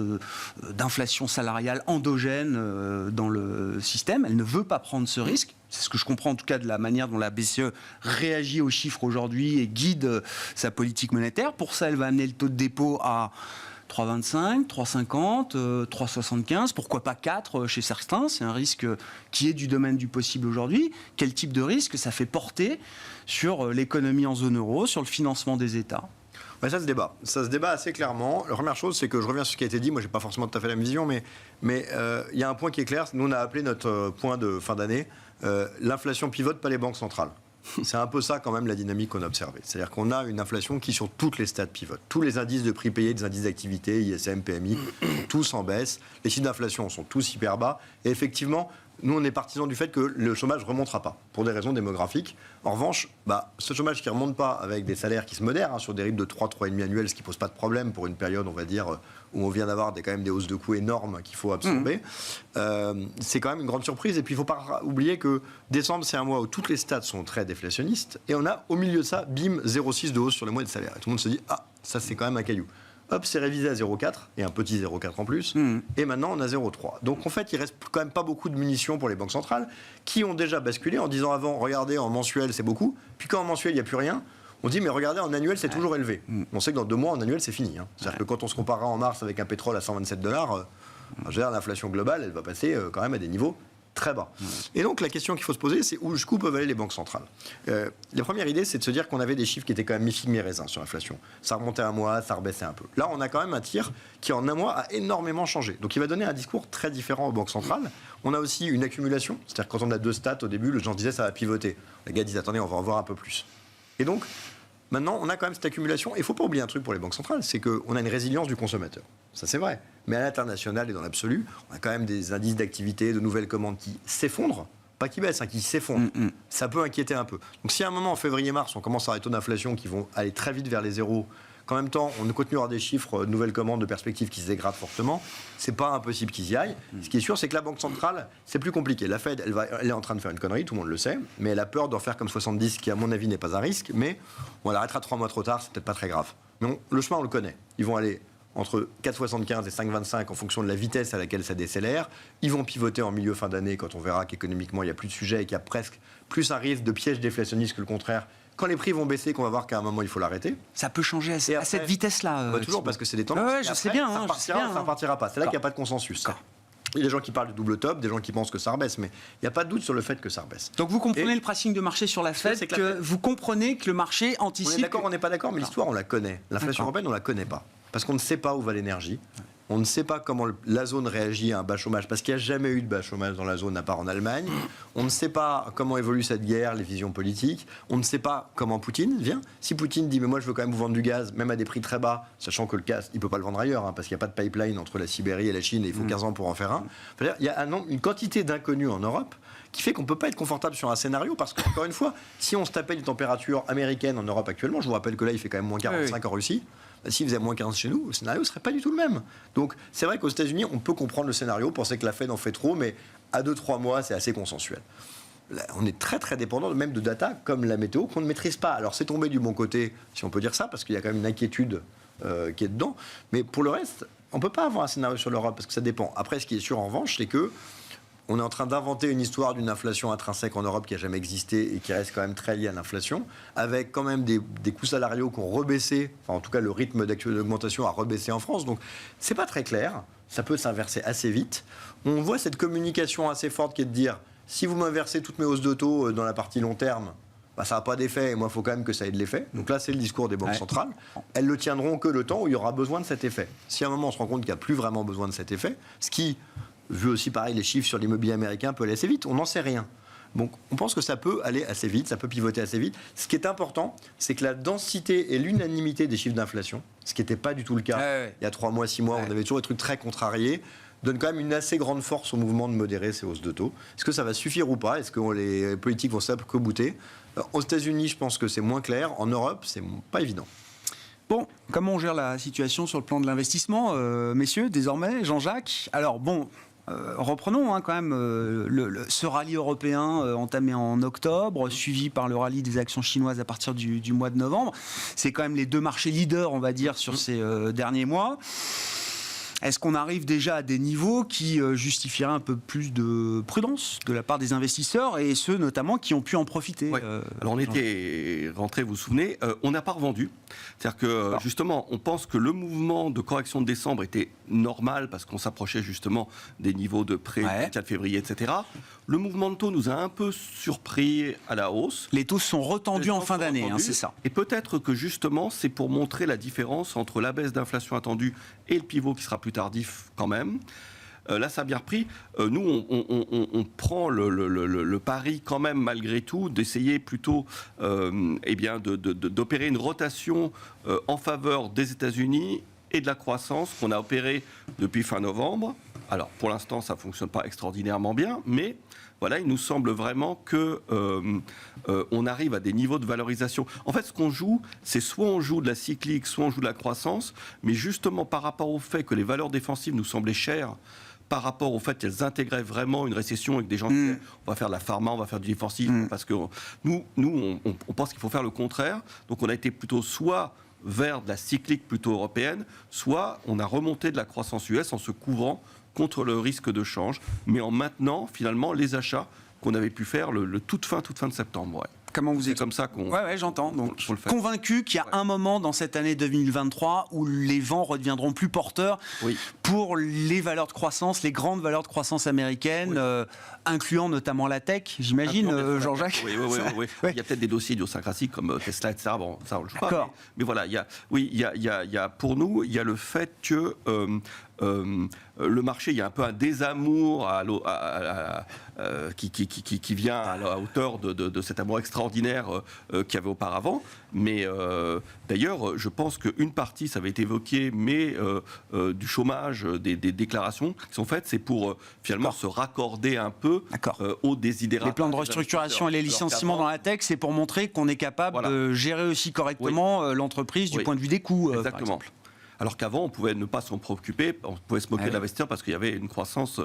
d'inflation salariale endogène dans le système. Elle ne veut pas prendre ce risque. C'est ce que je comprends en tout cas de la manière dont la BCE réagit aux chiffres aujourd'hui et guide sa politique monétaire. Pour ça, elle va amener le taux de dépôt à 3,25, 3,50, 3,75, pourquoi pas 4 chez certains. C'est un risque qui est du domaine du possible aujourd'hui. Quel type de risque ça fait porter sur l'économie en zone euro, sur le financement des États ? Ouais, ça se débat assez clairement. La première chose, c'est que je reviens sur ce qui a été dit. Moi, j'ai pas forcément tout à fait la même vision, mais il y a un point qui est clair. Nous, on a appelé notre point de fin d'année l'inflation pivote, pas les banques centrales. C'est un peu ça quand même la dynamique qu'on a observée. C'est-à-dire qu'on a une inflation qui sur toutes les stats pivote. Tous les indices de prix payés, des indices d'activité, ISM, PMI, sont tous en baisse. Les chiffres d'inflation sont tous hyper bas. Et effectivement, nous on est partisans du fait que le chômage ne remontera pas, pour des raisons démographiques. En revanche, ce chômage qui ne remonte pas avec des salaires qui se modèrent, sur des rythmes de 3,5 annuels, ce qui ne pose pas de problème pour une période, on va dire, où on vient d'avoir quand même des hausses de coûts énormes qu'il faut absorber, c'est quand même une grande surprise. Et puis il ne faut pas oublier que décembre, c'est un mois où toutes les stats sont très déflationnistes. Et on a au milieu de ça, bim, 0,6 de hausse sur les mois de salaire. Et tout le monde se dit, ça c'est quand même un caillou. Hop, c'est révisé à 0,4 et un petit 0,4 en plus. Et maintenant, on a 0,3. Donc en fait, il reste quand même pas beaucoup de munitions pour les banques centrales qui ont déjà basculé en disant avant, regardez, en mensuel, c'est beaucoup. Puis quand en mensuel, il n'y a plus rien, on dit, mais regardez, en annuel, c'est toujours élevé. On sait que dans 2 mois, en annuel, c'est fini. C'est-à-dire que quand on se comparera en mars avec un pétrole à $127, l'inflation globale, elle va passer quand même à des niveaux très bas. Et donc la question qu'il faut se poser, c'est où jusqu'où peuvent aller les banques centrales. La première idée, c'est de se dire qu'on avait des chiffres qui étaient quand même mi-figue mi-raisin sur l'inflation. Ça remontait un mois, ça rebaissait un peu. Là, on a quand même un tir qui en un mois a énormément changé. Donc il va donner un discours très différent aux banques centrales. On a aussi une accumulation, c'est-à-dire quand on a 2 stats au début, le gens disaient ça va pivoter. Les gars disent attendez, on va en voir un peu plus. Et donc maintenant, on a quand même cette accumulation. Et il ne faut pas oublier un truc pour les banques centrales, c'est qu'on a une résilience du consommateur. Ça, c'est vrai. Mais à l'international et dans l'absolu, on a quand même des indices d'activité, de nouvelles commandes qui s'effondrent. Pas qui baissent, qui s'effondrent. Ça peut inquiéter un peu. Donc si à un moment, en février-mars, on commence à avoir des taux d'inflation qui vont aller très vite vers les zéros, qu'en même temps, on continuera des chiffres, de nouvelles commandes, de perspectives qui se dégradent fortement, c'est pas impossible qu'ils y aillent. Ce qui est sûr, c'est que la Banque centrale, c'est plus compliqué. La Fed, elle est en train de faire une connerie, tout le monde le sait, mais elle a peur d'en faire comme 70, qui à mon avis n'est pas un risque, mais on l'arrêtera 3 mois trop tard, c'est peut-être pas très grave. Mais le chemin, on le connaît. Ils vont aller entre 4,75 et 5,25 en fonction de la vitesse à laquelle ça décélère. Ils vont pivoter en milieu fin d'année quand on verra qu'économiquement, il n'y a plus de sujet et qu'il y a presque plus un risque de piège déflationniste que le contraire. Quand les prix vont baisser, qu'on va voir qu'à un moment, il faut l'arrêter. Ça peut changer à cette vitesse-là. Toujours, parce que c'est des tendances. Ouais, je sais bien. Ça ne repartira pas. C'est là qu'il n'y a pas de consensus. Il y a des gens qui parlent de double top, des gens qui pensent que ça rebaisse, mais il n'y a pas de doute sur le fait que ça rebaisse. Donc vous comprenez le pricing de marché sur la Fed, vous comprenez que le marché anticipe... On est d'accord, on n'est pas d'accord, mais l'histoire, on la connaît. L'inflation européenne, on ne la connaît pas. Parce qu'on ne sait pas où va l'énergie. On ne sait pas comment la zone réagit à un bas chômage, parce qu'il n'y a jamais eu de bas chômage dans la zone, à part en Allemagne. On ne sait pas comment évolue cette guerre, les visions politiques. On ne sait pas comment Poutine vient. Si Poutine dit, mais moi je veux quand même vous vendre du gaz, même à des prix très bas, sachant que le gaz, il ne peut pas le vendre ailleurs, parce qu'il n'y a pas de pipeline entre la Sibérie et la Chine, et il faut 15 ans pour en faire un. Il y a une quantité d'inconnus en Europe qui fait qu'on ne peut pas être confortable sur un scénario, parce qu'encore une fois, si on se tapait les températures américaines en Europe actuellement, je vous rappelle que là, il fait quand même moins 45 en Russie, S'il faisait moins 15 chez nous, le scénario ne serait pas du tout le même. Donc c'est vrai qu'aux États-Unis, on peut comprendre le scénario, penser que la Fed en fait trop, mais à 2-3 mois, c'est assez consensuel. Là, on est très très dépendant même de data comme la météo qu'on ne maîtrise pas. Alors c'est tombé du bon côté, si on peut dire ça, parce qu'il y a quand même une inquiétude qui est dedans. Mais pour le reste, on ne peut pas avoir un scénario sur l'Europe parce que ça dépend. Après, ce qui est sûr en revanche, c'est que on est en train d'inventer une histoire d'une inflation intrinsèque en Europe qui n'a jamais existé et qui reste quand même très liée à l'inflation, avec quand même des coûts salariaux qui ont rebaissé, enfin en tout cas le rythme d'augmentation a rebaissé en France. Donc c'est pas très clair, ça peut s'inverser assez vite. On voit cette communication assez forte qui est de dire si vous m'inversez toutes mes hausses de taux dans la partie long terme, ça n'a pas d'effet et moi il faut quand même que ça ait de l'effet. Donc là c'est le discours des banques centrales. Elles le tiendront que le temps où il y aura besoin de cet effet. Si à un moment on se rend compte qu'il n'y a plus vraiment besoin de cet effet, ce qui, vu aussi pareil les chiffres sur l'immobilier américain, peut aller assez vite, on n'en sait rien. Donc on pense que ça peut aller assez vite, ça peut pivoter assez vite. Ce qui est important, c'est que la densité et l'unanimité des chiffres d'inflation, ce qui n'était pas du tout le cas il y a 3 mois, 6 mois, on avait toujours des trucs très contrariés, donne quand même une assez grande force au mouvement de modérer ces hausses de taux. Est-ce que ça va suffire ou pas? Est-ce que les politiques vont s'accouter? Aux États-Unis, je pense que c'est moins clair. En Europe, c'est pas évident. Bon, comment on gère la situation sur le plan de l'investissement, messieurs, désormais, Jean-Jacques? Alors bon, reprenons quand même ce rallye européen entamé en octobre, suivi par le rallye des actions chinoises à partir du mois de novembre. C'est quand même les deux marchés leaders, on va dire, sur ces derniers mois. Est-ce qu'on arrive déjà à des niveaux qui justifieraient un peu plus de prudence de la part des investisseurs et ceux notamment qui ont pu en profiter? Alors on était rentré, vous vous souvenez, on n'a pas revendu. C'est-à-dire que justement, on pense que le mouvement de correction de décembre était normal parce qu'on s'approchait justement des niveaux de prêt du 4 février, etc. Le mouvement de taux nous a un peu surpris à la hausse. Les taux sont retendus en fin d'année, c'est ça. Et peut-être que justement, c'est pour montrer la différence entre la baisse d'inflation attendue et le pivot qui sera plus tardif quand même. Là, ça a bien repris. Nous, on prend le pari quand même, malgré tout, d'essayer plutôt d'opérer une rotation en faveur des États-Unis et de la croissance qu'on a opérée depuis fin novembre. Alors, pour l'instant, ça ne fonctionne pas extraordinairement bien, mais voilà, il nous semble vraiment qu'on arrive à des niveaux de valorisation. En fait, ce qu'on joue, c'est soit on joue de la cyclique, soit on joue de la croissance, mais justement par rapport au fait que les valeurs défensives nous semblaient chères, par rapport au fait qu'elles intégraient vraiment une récession avec des gens qui disaient on va faire de la pharma, on va faire du défensif, parce que nous on pense qu'il faut faire le contraire. Donc on a été plutôt soit vers de la cyclique plutôt européenne, soit on a remonté de la croissance US en se couvrant contre le risque de change, mais en maintenant finalement les achats qu'on avait pu faire le toute fin de septembre. Comment vous êtes comme ça qu'on... Ouais, j'entends. Donc, convaincu qu'il y a un moment dans cette année 2023 où les vents redeviendront plus porteurs pour les valeurs de croissance, les grandes valeurs de croissance américaines, incluant notamment la tech, j'imagine, Jean-Jacques. Oui. Il y a peut-être des dossiers idiosyncrasiques comme Tesla, etc. Bon, ça on le joue pas. Mais voilà, il y a pour nous, il y a le fait que le marché, il y a un peu un désamour qui vient à la hauteur de cet amour extraordinaire qu'il y avait auparavant. Mais d'ailleurs, je pense qu'une partie, ça avait été évoqué, mais du chômage, des déclarations qui sont faites, c'est pour finalement se raccorder un peu aux désidératas. Les plans de restructuration et les licenciements dans la tech, c'est pour montrer qu'on est capable de gérer aussi correctement l'entreprise du point de vue des coûts, par exemple. Alors qu'avant, on pouvait ne pas s'en préoccuper, on pouvait se moquer de l'investisseur parce qu'il y avait une croissance.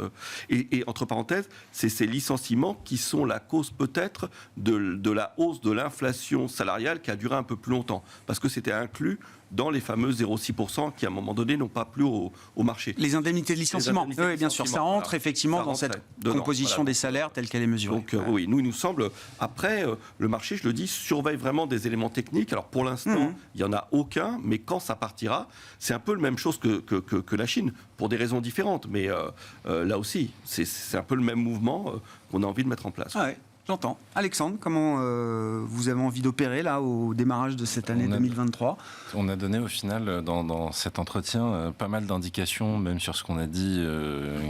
Et entre parenthèses, c'est ces licenciements qui sont la cause peut-être de la hausse de l'inflation salariale qui a duré un peu plus longtemps. Parce que c'était inclus dans les fameux 0,6% qui, à un moment donné, n'ont pas plu au marché. Les indemnités de licenciement, oui, bien sûr. Ça rentre effectivement dans cette composition des salaires telle qu'elle est mesurée. Donc oui, il nous semble... Après, le marché, je le dis, surveille vraiment des éléments techniques. Alors pour l'instant, il n'y en a aucun, mais quand ça partira, c'est un peu la même chose que la Chine, pour des raisons différentes. Mais là aussi, c'est un peu le même mouvement qu'on a envie de mettre en place. Ouais. J'entends. Alexandre, comment vous avez envie d'opérer là au démarrage de cette année 2023 ? On a donné au final dans cet entretien pas mal d'indications, même sur ce qu'on a dit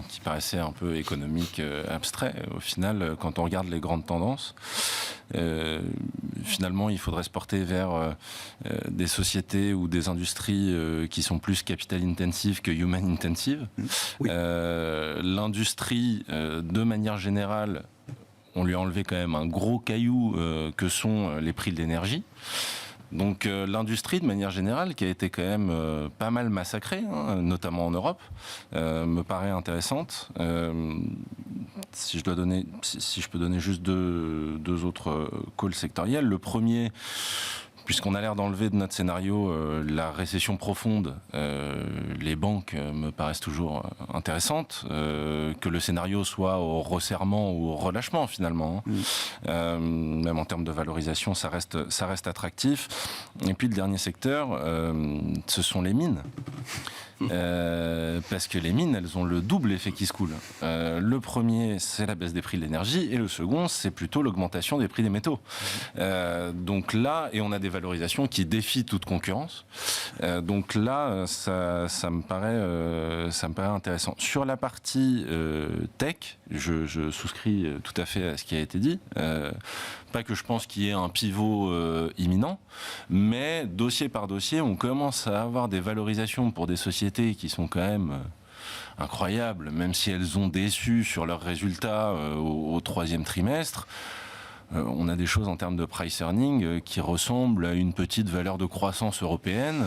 qui paraissait un peu économique, abstrait. Au final, quand on regarde les grandes tendances, finalement il faudrait se porter vers des sociétés ou des industries qui sont plus capital intensives que human intensive. L'industrie, de manière générale, on lui a enlevé quand même un gros caillou que sont les prix de l'énergie. Donc l'industrie, de manière générale, qui a été quand même pas mal massacrée, notamment en Europe, me paraît intéressante. Si je peux donner juste deux autres calls sectoriels. Le premier, puisqu'on a l'air d'enlever de notre scénario la récession profonde, les banques me paraissent toujours intéressantes, que le scénario soit au resserrement ou au relâchement finalement. Même en termes de valorisation, ça reste attractif. Et puis le dernier secteur, ce sont les mines. Parce que les mines, elles ont le double effet qui se coule. Le premier, c'est la baisse des prix de l'énergie, et le second, c'est plutôt l'augmentation des prix des métaux. Donc là, et on a des valorisations qui défient toute concurrence. Donc là, ça me paraît intéressant. Sur la partie tech, je souscris tout à fait à ce qui a été dit. Pas que je pense qu'il y ait un pivot imminent, mais dossier par dossier, on commence à avoir des valorisations pour des sociétés qui sont quand même incroyables, même si elles ont déçu sur leurs résultats au troisième trimestre. On a des choses en termes de price earning qui ressemblent à une petite valeur de croissance européenne.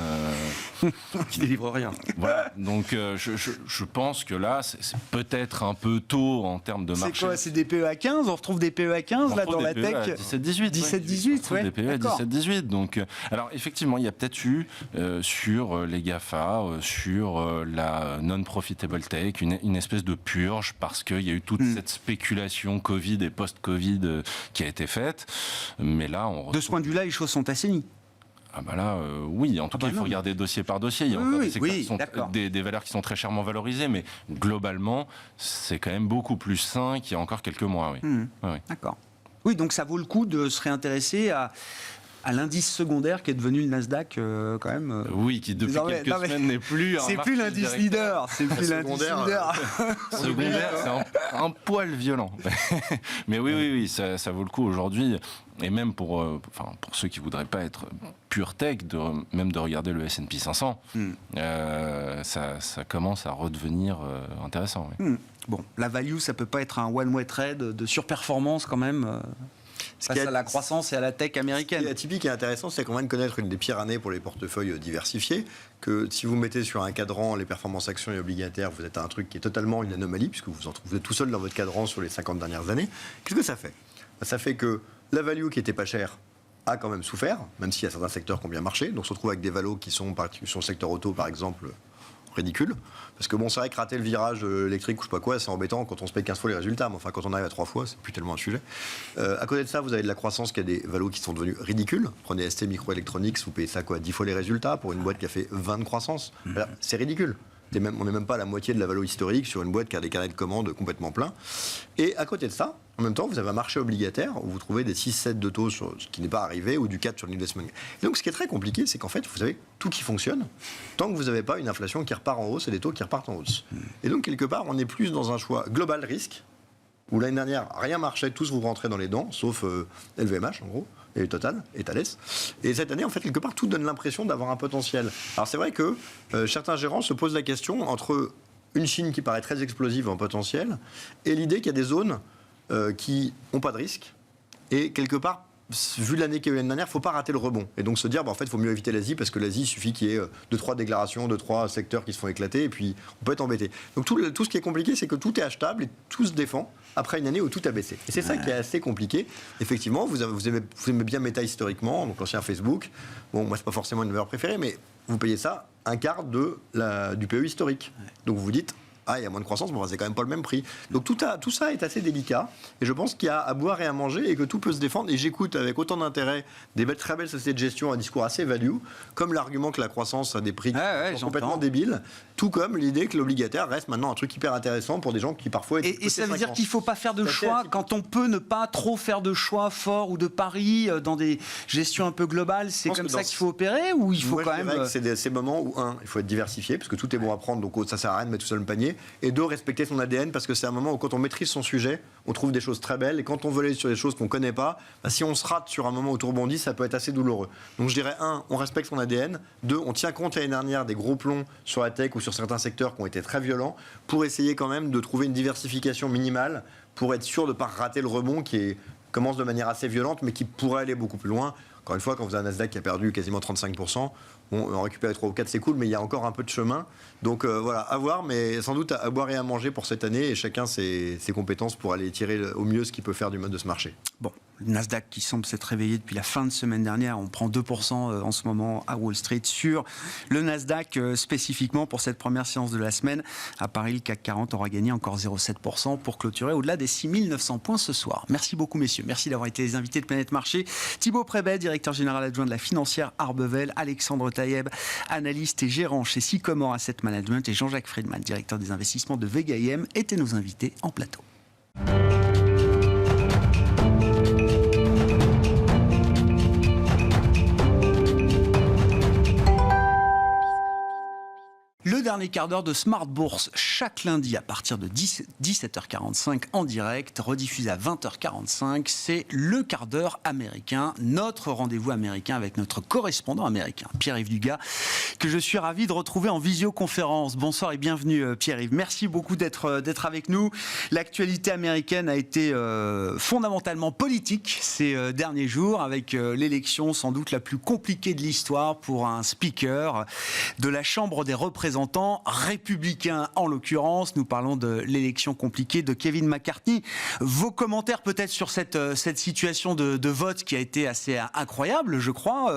Qui délivre rien. Voilà. Donc je pense que là, c'est peut-être un peu tôt en termes de marché. C'est quoi? C'est des PE à 15? On retrouve des PE à 15 là dans la tech? 17-18. 17-18, ouais. Des PE à 17-18. Donc, alors effectivement, il y a peut-être eu sur les GAFA, sur la non-profitable tech, une espèce de purge parce qu'il y a eu toute cette spéculation Covid et post-Covid qui a été faite. Mais là, de ce point de vue-là, les choses sont assainies. Ah bah là, oui, en tout cas, il faut regarder dossier par dossier. Il y a encore des secteurs qui sont des valeurs qui sont très chèrement valorisées, mais globalement, c'est quand même beaucoup plus sain qu'il y a encore quelques mois. Oui. Oui. D'accord. Oui, donc ça vaut le coup de se réintéresser à l'indice secondaire qui est devenu le Nasdaq quand même. Oui, qui depuis quelques semaines n'est plus. C'est plus l'indice leader. C'est plus l'indice leader. Secondaire, c'est un poil violent. Mais oui, ça vaut le coup aujourd'hui. Et même pour ceux qui voudraient pas être pure tech, même de regarder le S&P 500, ça commence à redevenir intéressant. Oui. Bon, la value, ça peut pas être un one-way trade de surperformance quand même. Face à la croissance et à la tech américaine. Ce qui est atypique et intéressant, c'est qu'on vient de connaître une des pires années pour les portefeuilles diversifiés, que si vous mettez sur un cadran les performances actions et obligataires, vous êtes à un truc qui est totalement une anomalie, puisque vous êtes tout seul dans votre cadran sur les 50 dernières années. Qu'est-ce que ça fait? Ça fait que la value qui était pas chère a quand même souffert, même s'il y a certains secteurs qui ont bien marché. Donc on se retrouve avec des valos qui sont sur le secteur auto, par exemple, ridicule. Parce que bon, c'est vrai que rater le virage électrique ou je sais pas quoi, c'est embêtant quand on se paye 15 fois les résultats. Mais enfin, quand on arrive à 3 fois, c'est plus tellement un sujet. À côté de ça, vous avez de la croissance qui a des valos qui sont devenus ridicules. Prenez ST Microelectronics, vous payez ça quoi, 10 fois les résultats pour une boîte qui a fait 20 de croissance. Voilà, c'est ridicule. On n'est même pas à la moitié de la valo historique sur une boîte qui a des carnets de commandes complètement pleins. Et à côté de ça, en même temps, vous avez un marché obligataire où vous trouvez des 6-7 de taux, ce qui n'est pas arrivé, ou du 4 sur l'investment. Et donc, ce qui est très compliqué, c'est qu'en fait, vous avez tout qui fonctionne, tant que vous n'avez pas une inflation qui repart en hausse et des taux qui repartent en hausse. Et donc, quelque part, on est plus dans un choix global risque, où l'année dernière, rien marchait, tous vous rentrez dans les dents, sauf LVMH, en gros, et Total, et Thales. Et cette année, en fait, quelque part, tout donne l'impression d'avoir un potentiel. Alors, c'est vrai que certains gérants se posent la question entre une Chine qui paraît très explosive en potentiel, et l'idée qu'il y a des zones qui n'ont pas de risque. Et quelque part, vu l'année qu'il y a eu l'année dernière, il ne faut pas rater le rebond. Et donc se dire, en fait, il faut mieux éviter l'Asie, parce que l'Asie, il suffit qu'il y ait 2-3 déclarations, 2-3 secteurs qui se font éclater, et puis on peut être embêté. Donc tout ce qui est compliqué, c'est que tout est achetable et tout se défend après une année où tout a baissé. Et c'est ça qui est assez compliqué. Effectivement, vous aimez bien Meta historiquement, donc l'ancien Facebook. Bon, moi, c'est pas forcément une valeur préférée, mais vous payez ça un quart du PE historique. Donc vous vous dites, il y a moins de croissance, mais c'est quand même pas le même prix. Donc tout ça est assez délicat. Et je pense qu'il y a à boire et à manger et que tout peut se défendre. Et j'écoute avec autant d'intérêt des très belles sociétés de gestion, un discours assez value, comme l'argument que la croissance a des prix sont complètement débiles, tout comme l'idée que l'obligataire reste maintenant un truc hyper intéressant pour des gens qui parfois... Et ça veut dire qu'il ne faut pas faire de choix quand on peut ne pas trop faire de choix forts ou de paris dans des gestions un peu globales. C'est comme ça qu'il faut opérer ou il faut quand même... C'est ces moments où, il faut être diversifié, parce que tout est bon à prendre, donc ça sert à rien de mettre tout seul le panier. Et deux, respecter son ADN, parce que c'est un moment où quand on maîtrise son sujet, on trouve des choses très belles. Et quand on veut aller sur des choses qu'on ne connaît pas, si on se rate sur un moment où tout rebondit, ça peut être assez douloureux. Donc je dirais, on respecte son ADN. Deux, on tient compte l'année dernière des gros plombs sur la tech ou sur certains secteurs qui ont été très violents, pour essayer quand même de trouver une diversification minimale, pour être sûr de ne pas rater le rebond qui commence de manière assez violente, mais qui pourrait aller beaucoup plus loin. Encore une fois, quand vous avez un Nasdaq qui a perdu quasiment 35%, on récupère 3 ou 4, c'est cool, mais il y a encore un peu de chemin. Donc voilà, à voir, mais sans doute à boire et à manger pour cette année, et chacun ses compétences pour aller tirer au mieux ce qu'il peut faire de ce marché. Bon, le Nasdaq qui semble s'être réveillé depuis la fin de semaine dernière, on prend 2% en ce moment à Wall Street sur le Nasdaq spécifiquement pour cette première séance de la semaine. À Paris, le CAC 40 aura gagné encore 0,7% pour clôturer au-delà des 6900 points ce soir. Merci beaucoup messieurs, merci d'avoir été les invités de Planète Marché. Thibaut Prébet, directeur général adjoint de la financière Arbevel, Alexandre Taïeb, analyste et gérant chez Sycomore Asset Management, et Jean-Jacques Friedman, directeur des investissements de Vega IM, étaient nos invités en plateau. Le dernier quart d'heure de Smart Bourse, chaque lundi à partir de 17h45 en direct, rediffusé à 20h45, c'est le quart d'heure américain, notre rendez-vous américain avec notre correspondant américain, Pierre-Yves Dugas, que je suis ravi de retrouver en visioconférence. Bonsoir et bienvenue Pierre-Yves. Merci beaucoup d'être avec nous. L'actualité américaine a été fondamentalement politique ces derniers jours, avec l'élection sans doute la plus compliquée de l'histoire pour un speaker de la Chambre des représentants républicains en l'occurrence. Nous parlons de l'élection compliquée de Kevin McCarthy. Vos commentaires peut-être sur cette situation de vote qui a été assez incroyable, je crois,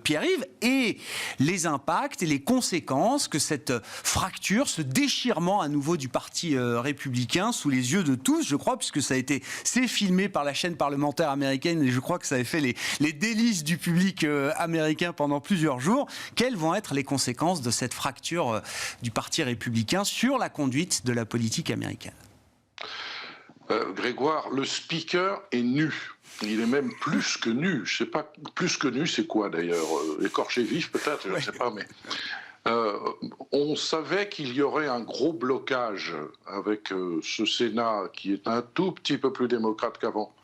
Pierre-Yves, et les impacts et les conséquences que cette fracture, ce déchirement à nouveau du parti républicain sous les yeux de tous, je crois, puisque c'est filmé par la chaîne parlementaire américaine et je crois que ça a fait les délices du public américain pendant plusieurs jours. Quelles vont être les conséquences de cette fracture du Parti républicain sur la conduite de la politique américaine? Grégoire, le speaker est nu. Il est même plus que nu. Je ne sais pas, plus que nu, c'est quoi d'ailleurs? Écorché vif peut-être, je ne sais pas, mais... on savait qu'il y aurait un gros blocage avec ce Sénat qui est un tout petit peu plus démocrate qu'avant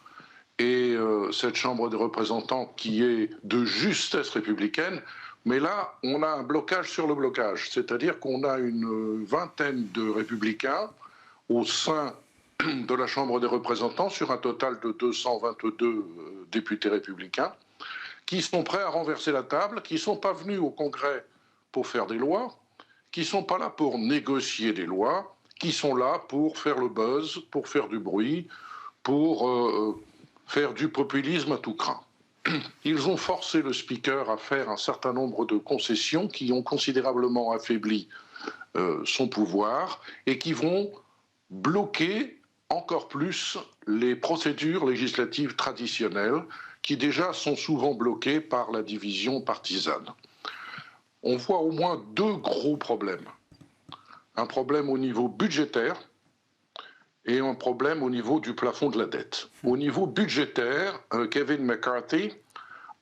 et cette Chambre des représentants qui est de justesse républicaine. Mais là, on a un blocage sur le blocage, c'est-à-dire qu'on a une vingtaine de républicains au sein de la Chambre des représentants sur un total de 222 députés républicains qui sont prêts à renverser la table, qui ne sont pas venus au Congrès pour faire des lois, qui ne sont pas là pour négocier des lois, qui sont là pour faire le buzz, pour faire du bruit, pour faire du populisme à tout crin. Ils ont forcé le speaker à faire un certain nombre de concessions qui ont considérablement affaibli son pouvoir et qui vont bloquer encore plus les procédures législatives traditionnelles qui déjà sont souvent bloquées par la division partisane. On voit au moins deux gros problèmes. Un problème au niveau budgétaire et un problème au niveau du plafond de la dette. Au niveau budgétaire, Kevin McCarthy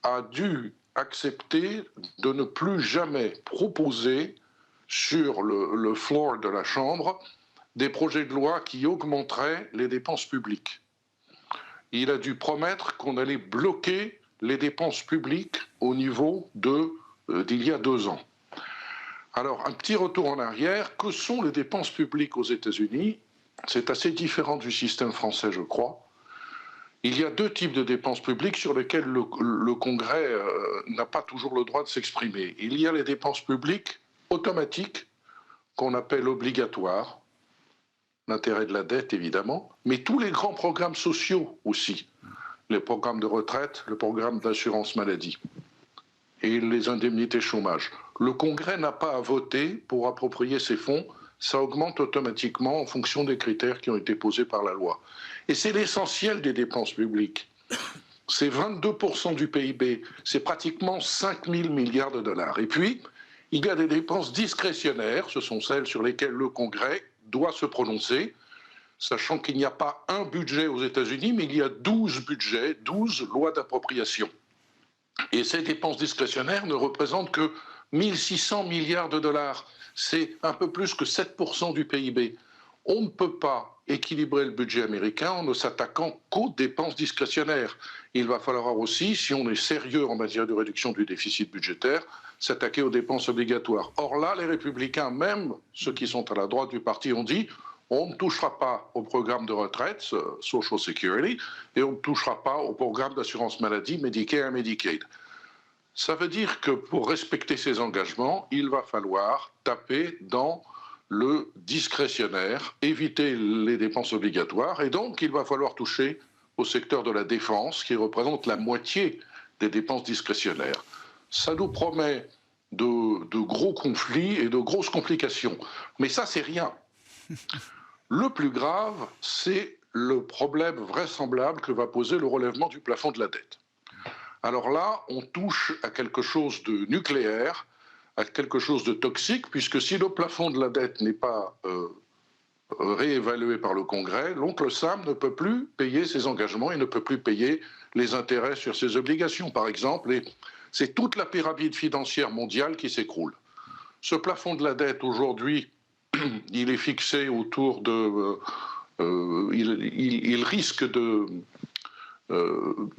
a dû accepter de ne plus jamais proposer sur le floor de la Chambre des projets de loi qui augmenteraient les dépenses publiques. Il a dû promettre qu'on allait bloquer les dépenses publiques au niveau d'il y a 2 ans. Alors, un petit retour en arrière, que sont les dépenses publiques aux États-Unis? C'est assez différent du système français, je crois. Il y a 2 types de dépenses publiques sur lesquelles le Congrès n'a pas toujours le droit de s'exprimer. Il y a les dépenses publiques automatiques, qu'on appelle obligatoires, l'intérêt de la dette évidemment, mais tous les grands programmes sociaux aussi, les programmes de retraite, le programme d'assurance maladie et les indemnités chômage. Le Congrès n'a pas à voter pour approprier ces fonds, ça augmente automatiquement en fonction des critères qui ont été posés par la loi. Et c'est l'essentiel des dépenses publiques. C'est 22% du PIB, c'est pratiquement 5 000 milliards de dollars. Et puis, il y a des dépenses discrétionnaires, ce sont celles sur lesquelles le Congrès doit se prononcer, sachant qu'il n'y a pas un budget aux États-Unis, mais il y a 12 budgets, 12 lois d'appropriation. Et ces dépenses discrétionnaires ne représentent que 1 600 milliards de dollars. C'est un peu plus que 7% du PIB. On ne peut pas équilibrer le budget américain en ne s'attaquant qu'aux dépenses discrétionnaires. Il va falloir aussi, si on est sérieux en matière de réduction du déficit budgétaire, s'attaquer aux dépenses obligatoires. Or là, les républicains, même ceux qui sont à la droite du parti, ont dit on ne touchera pas au programme de retraite, Social Security, et on ne touchera pas au programme d'assurance maladie, Medicare et Medicaid. Ça veut dire que pour respecter ces engagements, il va falloir taper dans le discrétionnaire, éviter les dépenses obligatoires, et donc il va falloir toucher au secteur de la défense, qui représente la moitié des dépenses discrétionnaires. Ça nous promet de gros conflits et de grosses complications. Mais ça, c'est rien. Le plus grave, c'est le problème vraisemblable que va poser le relèvement du plafond de la dette. Alors là, on touche à quelque chose de nucléaire, à quelque chose de toxique, puisque si le plafond de la dette n'est pas réévalué par le Congrès, l'oncle Sam ne peut plus payer ses engagements et ne peut plus payer les intérêts sur ses obligations, par exemple, et c'est toute la pyramide financière mondiale qui s'écroule. Ce plafond de la dette, aujourd'hui, il est fixé autour de... il risque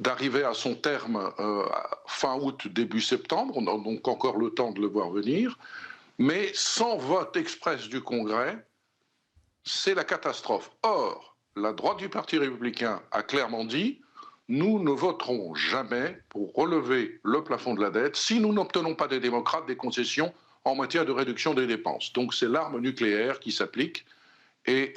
d'arriver à son terme fin août, début septembre, on a donc encore le temps de le voir venir, mais sans vote express du Congrès, c'est la catastrophe. Or, la droite du Parti républicain a clairement dit « Nous ne voterons jamais pour relever le plafond de la dette si nous n'obtenons pas des démocrates des concessions en matière de réduction des dépenses. » Donc c'est l'arme nucléaire qui s'applique et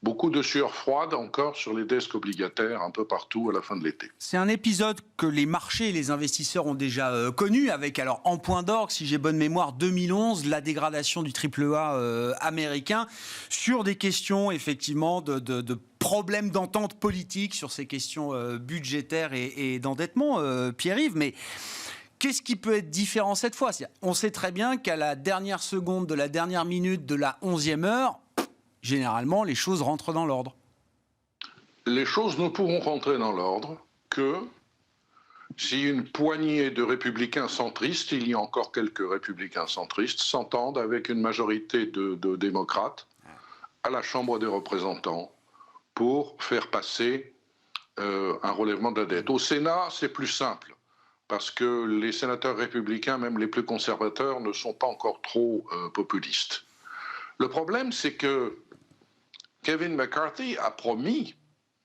beaucoup de sueur froide encore sur les desks obligataires un peu partout à la fin de l'été. C'est un épisode que les marchés et les investisseurs ont déjà connu, avec alors en point d'orgue, si j'ai bonne mémoire, 2011, la dégradation du AAA américain, sur des questions effectivement de problèmes d'entente politique, sur ces questions budgétaires et d'endettement, Pierre-Yves, mais... Qu'est-ce qui peut être différent cette fois ? On sait très bien qu'à la dernière seconde de la dernière minute de la 11e heure, généralement, les choses rentrent dans l'ordre. Les choses ne pourront rentrer dans l'ordre que si une poignée de républicains centristes, il y a encore quelques républicains centristes, s'entendent avec une majorité de démocrates à la Chambre des représentants pour faire passer un relèvement de la dette. Au Sénat, c'est plus simple, parce que les sénateurs républicains, même les plus conservateurs, ne sont pas encore trop populistes. Le problème, c'est que Kevin McCarthy a promis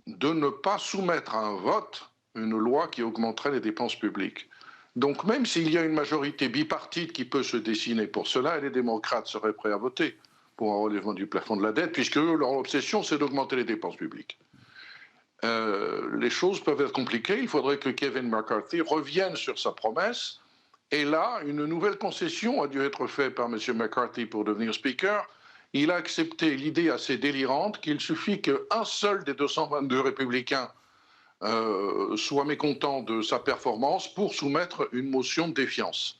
de ne pas soumettre à un vote une loi qui augmenterait les dépenses publiques. Donc même s'il y a une majorité bipartite qui peut se dessiner pour cela, et les démocrates seraient prêts à voter pour un relèvement du plafond de la dette, puisque leur obsession, c'est d'augmenter les dépenses publiques. Les choses peuvent être compliquées. Il faudrait que Kevin McCarthy revienne sur sa promesse. Et là, une nouvelle concession a dû être faite par M. McCarthy pour devenir Speaker. Il a accepté l'idée assez délirante qu'il suffit qu'un seul des 222 républicains soit mécontent de sa performance pour soumettre une motion de défiance.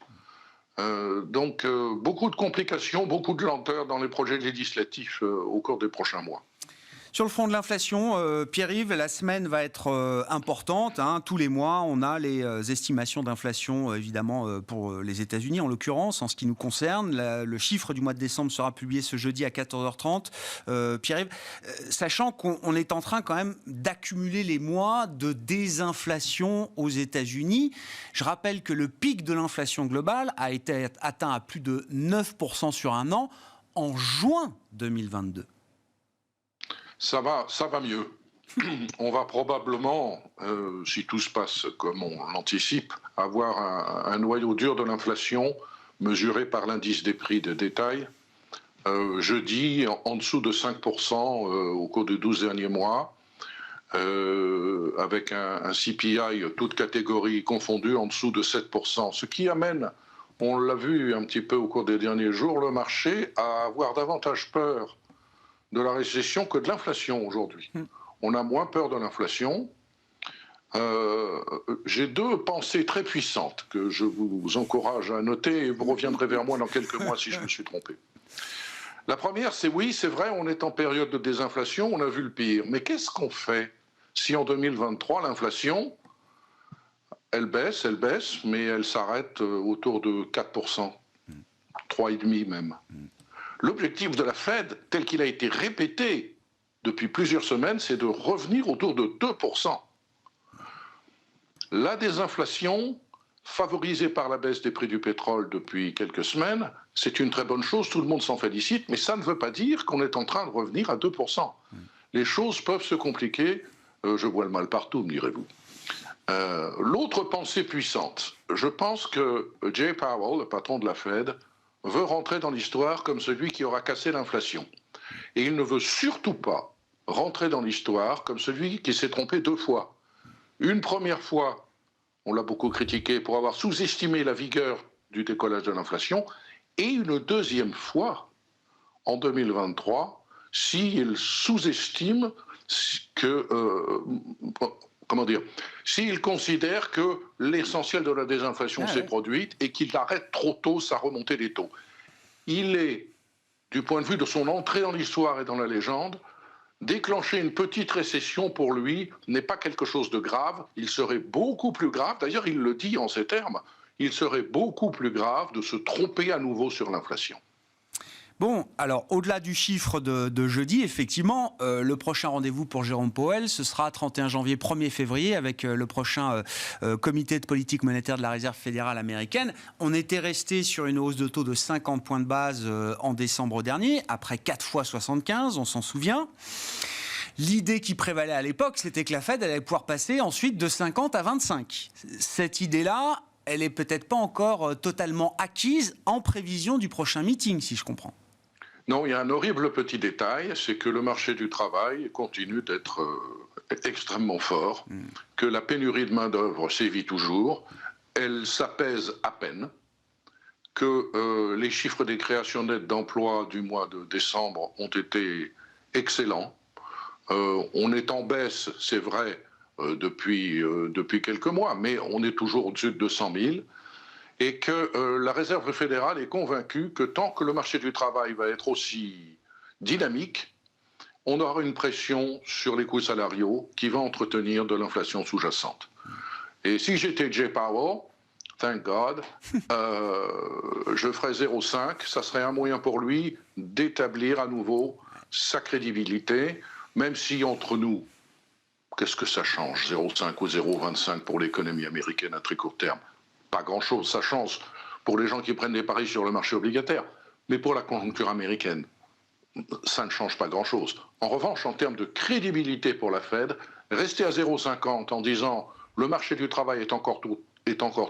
Donc, beaucoup de complications, beaucoup de lenteur dans les projets législatifs au cours des prochains mois. Sur le front de l'inflation, Pierre-Yves, la semaine va être importante. Tous les mois, on a les estimations d'inflation, évidemment, pour les États-Unis, en l'occurrence, en ce qui nous concerne. Le chiffre du mois de décembre sera publié ce jeudi à 14h30. Pierre-Yves, sachant qu'on est en train quand même d'accumuler les mois de désinflation aux États-Unis, je rappelle que le pic de l'inflation globale a été atteint à plus de 9% sur un an en juin 2022. Ça va mieux. On va probablement, si tout se passe comme on l'anticipe, avoir un noyau dur de l'inflation mesuré par l'indice des prix de détail. Jeudi, en dessous de 5% au cours des 12 derniers mois, avec un CPI, toute catégorie confondue, en dessous de 7%. Ce qui amène, on l'a vu un petit peu au cours des derniers jours, le marché à avoir davantage peur de la récession que de l'inflation aujourd'hui. On a moins peur de l'inflation. J'ai deux pensées très puissantes que je vous encourage à noter et vous reviendrez vers moi dans quelques mois si je me suis trompé. La première, c'est oui, c'est vrai, on est en période de désinflation, on a vu le pire. Mais qu'est-ce qu'on fait si en 2023, l'inflation, elle baisse, mais elle s'arrête autour de 4%, 3,5% même. L'objectif de la Fed, tel qu'il a été répété depuis plusieurs semaines, c'est de revenir autour de 2%. La désinflation, favorisé par la baisse des prix du pétrole depuis quelques semaines. C'est une très bonne chose, tout le monde s'en félicite, mais ça ne veut pas dire qu'on est en train de revenir à 2%. Les choses peuvent se compliquer. Je vois le mal partout, me direz-vous. L'autre pensée puissante, je pense que Jay Powell, le patron de la Fed, veut rentrer dans l'histoire comme celui qui aura cassé l'inflation. Et il ne veut surtout pas rentrer dans l'histoire comme celui qui s'est trompé 2 fois. Une première fois, on l'a beaucoup critiqué pour avoir sous-estimé la vigueur du décollage de l'inflation, et une deuxième fois, en 2023, s'il sous-estime que... s'il considère que l'essentiel de la désinflation s'est produite et qu'il arrête trop tôt sa remontée des taux. Il est, du point de vue de son entrée dans l'histoire et dans la légende, déclencher une petite récession pour lui n'est pas quelque chose de grave. Il serait beaucoup plus grave, d'ailleurs il le dit en ces termes, il serait beaucoup plus grave de se tromper à nouveau sur l'inflation. Bon, alors au-delà du chiffre de jeudi, effectivement, le prochain rendez-vous pour Jérôme Powell, ce sera 31 janvier, 1er février, avec le prochain comité de politique monétaire de la Réserve fédérale américaine. On était resté sur une hausse de taux de 50 points de base en décembre dernier, après 4 fois 75, on s'en souvient. L'idée qui prévalait à l'époque, c'était que la Fed allait pouvoir passer ensuite de 50 à 25. Cette idée-là, elle n'est peut-être pas encore totalement acquise en prévision du prochain meeting, si je comprends. Non, il y a un horrible petit détail, c'est que le marché du travail continue d'être extrêmement fort, que la pénurie de main-d'œuvre sévit toujours, elle s'apaise à peine, que les chiffres des créations nettes d'emplois du mois de décembre ont été excellents. On est en baisse, c'est vrai, depuis quelques mois, mais on est toujours au-dessus de 200 000. Et que la Réserve fédérale est convaincue que tant que le marché du travail va être aussi dynamique, on aura une pression sur les coûts salariaux qui va entretenir de l'inflation sous-jacente. Et si j'étais Jay Powell, thank God, je ferais 0,5. Ça serait un moyen pour lui d'établir à nouveau sa crédibilité, même si entre nous, qu'est-ce que ça change, 0,5 ou 0,25 pour l'économie américaine à très court terme? Pas grand-chose, ça change pour les gens qui prennent des paris sur le marché obligataire. Mais pour la conjoncture américaine, ça ne change pas grand-chose. En revanche, en termes de crédibilité pour la Fed, rester à 0,50 en disant le marché du travail est encore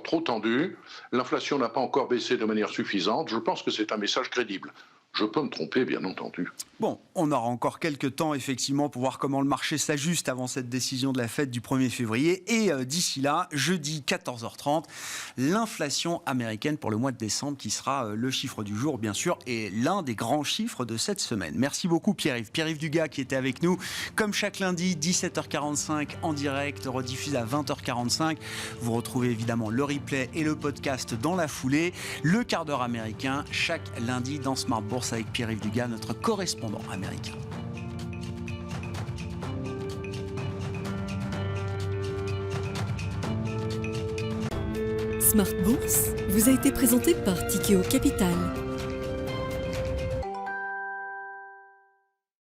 trop tendu, l'inflation n'a pas encore baissé de manière suffisante, je pense que c'est un message crédible. Je peux me tromper, bien entendu. Bon, on aura encore quelques temps, effectivement, pour voir comment le marché s'ajuste avant cette décision de la Fed du 1er février. Et d'ici là, jeudi 14h30, l'inflation américaine pour le mois de décembre, qui sera le chiffre du jour, bien sûr, et l'un des grands chiffres de cette semaine. Merci beaucoup, Pierre-Yves. Pierre-Yves Dugas, qui était avec nous, comme chaque lundi, 17h45 en direct, rediffusé à 20h45. Vous retrouvez évidemment le replay et le podcast dans la foulée. Le quart d'heure américain, chaque lundi dans Smart Bourse, avec Pierre-Yves Dugas, notre correspondant américain. Smart Bourse vous a été présenté par Tikeo Capital.